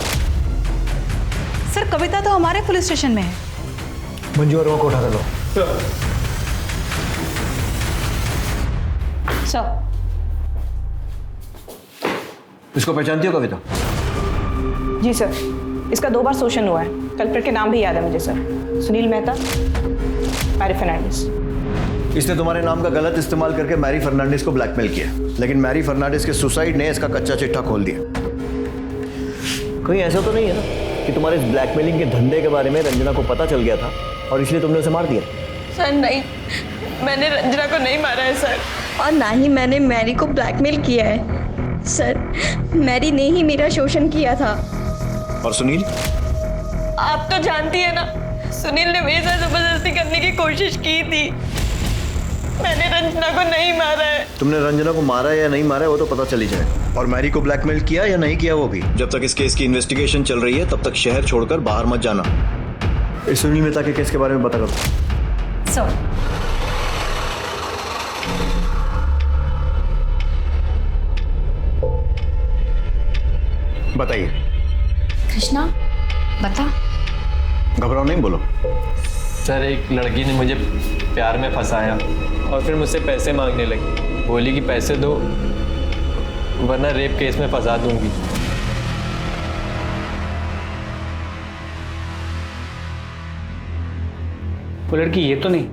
सर, कविता तो हमारे पुलिस स्टेशन में है। मंजू वर्मा को उठा कर लो। सर, इसको पहचानती हो कविता? जी सर, इसका 2 बार शोषण हुआ है। कल्प्रिट के नाम भी याद है मुझे सर, सुनील मेहता, मैरी फर्नांडिस। इसने तुम्हारे नाम का गलत इस्तेमाल करके मैरी फर्नांडिस को ब्लैकमेल किया, लेकिन मैरी फर्नांडिस के सुसाइड ने इसका कच्चा चिट्ठा खोल दिया। कहीं ऐसा तो नहीं है ना कि तुम्हारे इस ब्लैकमेलिंग के धंधे के बारे में रंजना को पता चल गया था और इसलिए तुमने उसे मार दिया? सर नहीं, मैंने रंजना को नहीं मारा है सर। और ना ही मैंने मैरी को ब्लैकमेल किया है सर। मैरी ने ही मेरा शोषण किया था। और सुनील? आप तो जानती है ना, सुनील ने मेरे साथ जबरदस्ती करने की कोशिश की थी। मैंने रंजना को नहीं मारा है। तुमने रंजना को मारा है या नहीं मारा है वो तो पता चल ही जाए। और मैरी को ब्लैकमेल किया या नहीं किया वो भी। जब तक इस केस की इन्वेस्टिगेशन चल रही है तब तक शहर छोड़कर बाहर मत जाना। इस सुनील मेहता के केस के बारे में पता करो। सर, बताइए। कृष्णा, बता। घबराओ नहीं, बोलो। सर, एक लड़की ने मुझे प्यार में फंसाया और फिर मुझसे पैसे मांगने लगी। बोली कि पैसे दो वरना रेप केस में फंसा दूंगी। वो लड़की ये तो नहीं?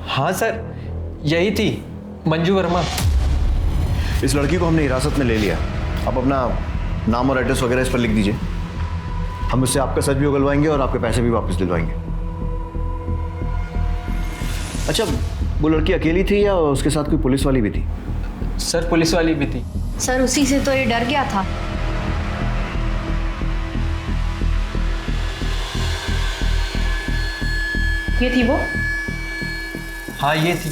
हाँ सर, यही थी, मंजू वर्मा। इस लड़की को हमने हिरासत में ले लिया। अब अपना नाम और एड्रेस वगैरह इस पर लिख दीजिए। हम इससे आपका सच भी उगलवाएंगे और आपके पैसे भी वापस दिलवाएंगे। अच्छा, वो लड़की अकेली थी या उसके साथ कोई पुलिस वाली भी थी? सर, पुलिस वाली भी थी। सर, उसी से तो ये डर गया था। ये थी वो? हाँ, ये थी।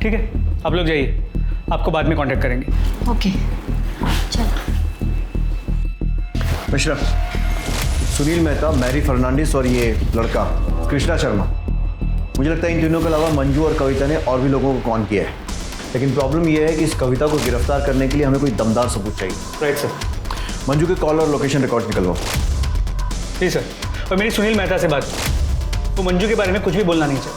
ठीक है, आप लोग जाइए, आपको बाद में कांटेक्ट करेंगे। ओके, चलो। मिश्रा, सुनील मेहता, मैरी फर्नांडिस और ये लड़का कृष्णा शर्मा, मुझे लगता है इन तीनों के अलावा मंजू और कविता ने और भी लोगों को कॉन किया है। लेकिन प्रॉब्लम यह है कि इस कविता को गिरफ्तार करने के लिए हमें कोई दमदार सबूत चाहिए। Right sir. मंजू के कॉल और लोकेशन रिकॉर्ड निकलवाओ। जी सर। और मेरी सुनील मेहता से बात, वो मंजू के बारे में कुछ भी बोलना नहीं चाहिए।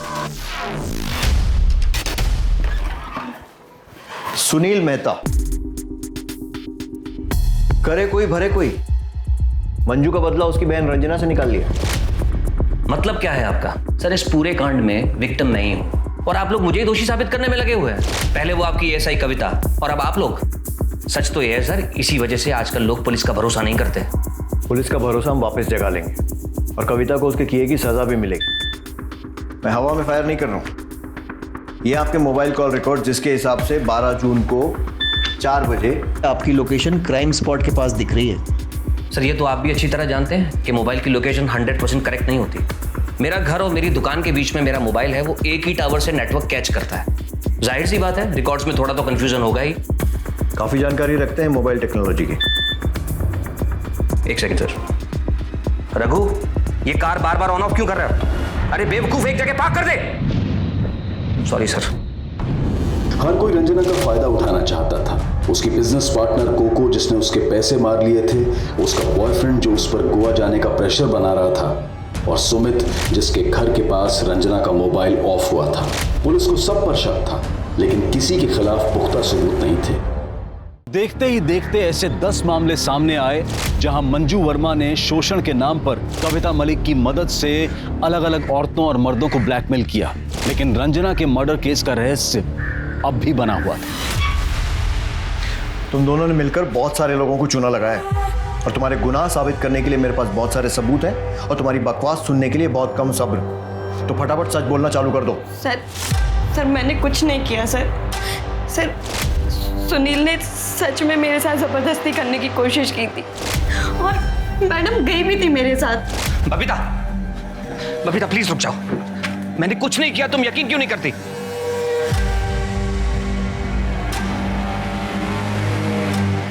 सुनील मेहता, करे कोई भरे कोई। मंजू का बदला उसकी बहन रंजना से निकाल लिया। मतलब क्या है आपका? सर, इस पूरे कांड में विक्टिम नहीं हूं और आप लोग मुझे ही दोषी साबित करने में लगे हुए हैं। पहले वो आपकी एसआई कविता और अब आप लोग। सच तो ये है सर, इसी वजह से आजकल लोग पुलिस का भरोसा नहीं करते। पुलिस का भरोसा हम वापस जगा लेंगे और कविता को उसके किए की सजा भी मिलेगी। मैं हवा में फायर नहीं कर रहा हूं। ये आपके मोबाइल कॉल रिकॉर्ड जिसके हिसाब से 12 जून को 4 बजे आपकी लोकेशन क्राइम स्पॉट के पास दिख रही है। सर, ये तो आप भी अच्छी तरह जानते हैं कि मोबाइल की लोकेशन 100% करेक्ट नहीं होती। मेरा घर और मेरी दुकान के बीच में मेरा मोबाइल है, वो एक ही टावर से नेटवर्क कैच करता है। जाहिर सी बात है, रिकॉर्ड्स में थोड़ा तो कंफ्यूजन होगा ही। काफी जानकारी रखते हैं मोबाइल टेक्नोलॉजी की। एक सेकंड सर। रघु, ये कार बार बार ऑन ऑफ क्यों कर रहा है? अरे बेवकूफ, एक जगह पार्क कर दे। Sorry sir. हर कोई रंजना का फायदा उठाना चाहता था। उसकी बिजनेस पार्टनर कोको, जिसने उसके पैसे मार लिए थे, उसका बॉयफ्रेंड जो उस पर गोवा जाने का प्रेशर बना रहा था, और सुमित, जिसके घर के पास रंजना का मोबाइल ऑफ हुआ था। पुलिस को सब पर शक था, लेकिन किसी के खिलाफ पुख्ता सबूत नहीं थे। देखते ही देखते ऐसे 10 मामले सामने आए जहां मंजू वर्मा ने शोषण के नाम पर कविता मलिक की मदद से अलग अलग औरतों और मर्दों को ब्लैकमेल किया। लेकिन रंजना के मर्डर केस का रहस्य अब भी बना हुआ था। तुम दोनों ने मिलकर बहुत सारे लोगों को चूना लगाया और तुम्हारे गुनाह साबित करने के लिए मेरे पास बहुत सारे सबूत हैं और तुम्हारी बकवास सुनने के लिए बहुत कम सब्र। तो फटाफट सच बोलना चालू कर दो। सर मैंने कुछ नहीं किया सर सुनील ने सच में मेरे साथ ज़बरदस्ती करने की कोशिश की थी और मैडम गई भी थी मेरे साथ। बबीता प्लीज रुक जाओ। मैंने कुछ नहीं किया, तुम यकीन क्यों नहीं करती?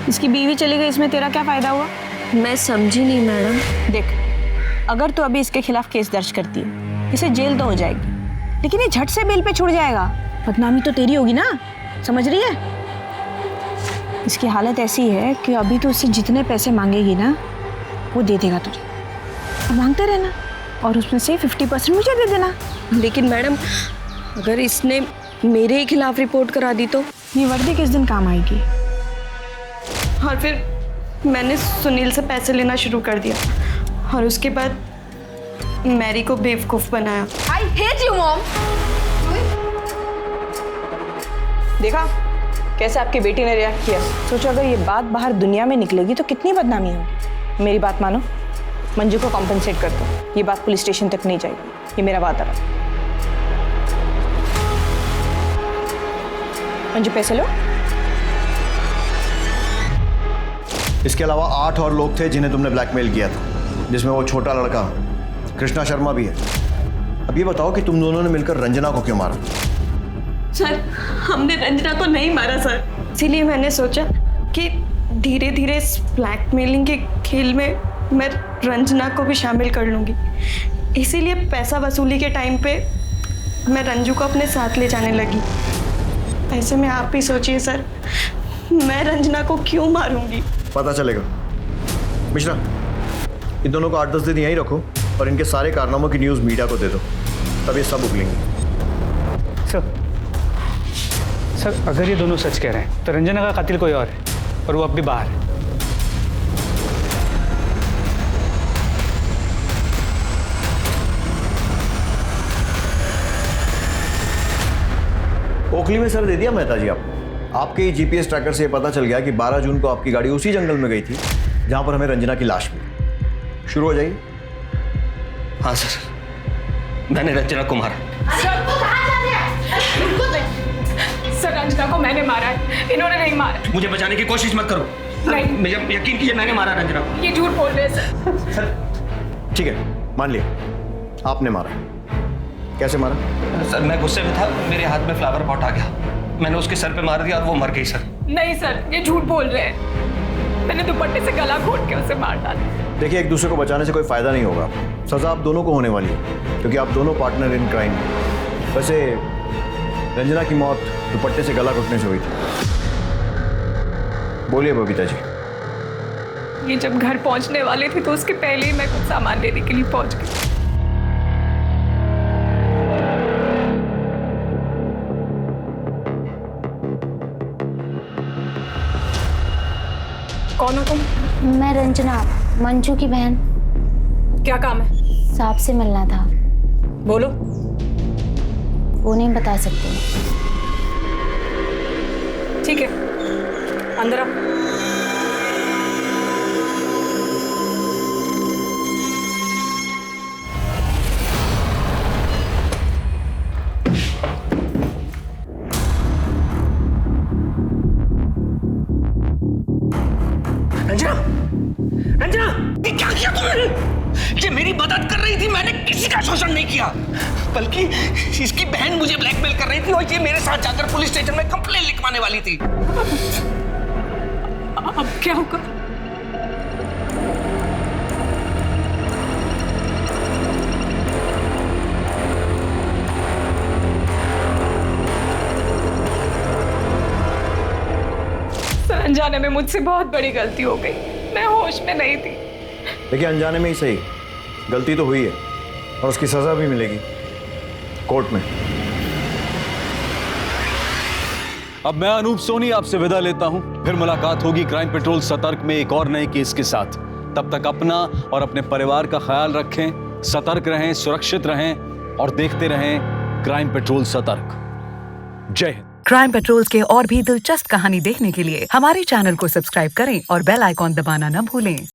इसकी बीवी चली गई, इसमें तेरा क्या फायदा हुआ? मैं समझी नहीं मैडम। देख, अगर तू अभी इसके खिलाफ केस दर्ज करती है, इसे जेल तो हो जाएगी, लेकिन ये झट से बेल पे छुड़ जाएगा। बदनामी तो तेरी होगी ना, समझ रही है? इसकी हालत ऐसी है कि अभी तो उससे जितने पैसे मांगेगी ना, वो दे देगा तुझे। और मांगते रहना और उसमें से 50% मुझे दे देना। लेकिन मैडम, अगर इसने मेरे ही खिलाफ रिपोर्ट करा दी तो? ये वर्दी किस दिन काम आएगी? और फिर मैंने सुनील से पैसे लेना शुरू कर दिया और उसके बाद मैरी को बेवकूफ़ बनाया। I hate you, Mom. देखा कैसे आपकी बेटी ने रिएक्ट किया? सोचो अगर ये बात बाहर दुनिया में निकलेगी तो कितनी बदनामी होगी। मेरी बात मानो, मंजू को कॉम्पनसेट कर दो। ये बात पुलिस स्टेशन तक नहीं जाएगी, ये मेरा वादा रहा। मंजू पैसे लो। इसके अलावा 8 और लोग थे जिन्हें तुमने ब्लैकमेल किया था, जिसमें वो छोटा लड़का कृष्णा शर्मा भी है। अब ये बताओ कि तुम दोनों ने मिलकर रंजना को क्यों मारा? सर, हमने रंजना को नहीं मारा सर। इसीलिए मैंने सोचा कि धीरे धीरे इस ब्लैकमेलिंग के खेल में मैं रंजना को भी शामिल कर लूँगी। इसीलिए पैसा वसूली के टाइम पे मैं रंजू को अपने साथ ले जाने लगी। ऐसे में आप भी सोचिए सर, मैं रंजना को क्यों मारूंगी? पता चलेगा। मिश्रा, इन दोनों को 8-10 दिन यहीं रखो और इनके सारे कारनामों की न्यूज़ मीडिया को दे दो, तब ये सब उगलेंगे। सर अगर ये दोनों सच कह रहे हैं तो रंजना का कातिल कोई और है और वो अब भी बाहर है। ओखली में सर दे दिया मेहता जी आपके ही जीपीएस ट्रैकर से ये पता चल गया कि 12 जून को आपकी गाड़ी उसी जंगल में गई थी जहां पर हमें रंजना की लाश मिली। शुरू हो जाइए। हाँ सर, मैंने रंजना को मारा। सर, रंजना को मैंने मारा है, इन्होंने नहीं मारा। मुझे बचाने की कोशिश मत करो। नहीं, मुझे यकीन कीजिए, मैंने मारा रंजना को। ये झूठ बोल रहे हैं सर। ठीक है, मान लिया आपने मारा। कैसे मारा? सर, मैं गुस्से में था, मेरे हाथ में फ्लावर पॉट आ गया, मैंने उसके सर पे मार दिया और वो मर गई सर। नहीं सर, ये झूठ बोल रहे हैं। मैंने दुपट्टे से गला घोट के उसे मार डाला। देखिए, एक दूसरे को बचाने से कोई फायदा नहीं होगा। सजा आप दोनों को होने वाली है क्योंकि आप दोनों पार्टनर इन क्राइम। वैसे रंजना की मौत दुपट्टे से गला घुटने से हुई थी। बोलिए बबीता जी। ये जब घर पहुंचने वाले थे तो उसके पहले ही मैं कुछ सामान लेने के लिए पहुंच गई। कौन हो तुम? मैं रंजना, मंजू की बहन। क्या काम है? सांप से मिलना था। बोलो। वो नहीं बता सकते। ठीक है, अंदर आओ। रंजना, रंजना, ये क्या किया तुमने? ये मेरी मदद कर रही थी, मैंने किसी का शोषण नहीं किया, बल्कि इसकी बहन मुझे ब्लैकमेल कर रही थी और ये मेरे साथ जाकर पुलिस स्टेशन में कंप्लेंट लिखवाने वाली थी। अब क्या होगा? अनजाने में मुझसे बहुत बड़ी गलती हो गई, मैं होश में नहीं थी। देखिए, अनजाने में ही सही, गलती तो हुई है और उसकी सजा भी मिलेगी कोर्ट में। अब मैं अनूप सोनी आपसे विदा लेता हूं। फिर मुलाकात होगी क्राइम पेट्रोल सतर्क में एक और नए केस के साथ। तब तक अपना और अपने परिवार का ख्याल रखें, सतर्क रहें, सुरक्षित रहें और देखते रहें क्राइम पेट्रोल सतर्क। जय हिंद। क्राइम पेट्रोल के और भी दिलचस्प कहानी देखने के लिए हमारे चैनल को सब्सक्राइब करें और बेल आइकॉन दबाना न भूलें।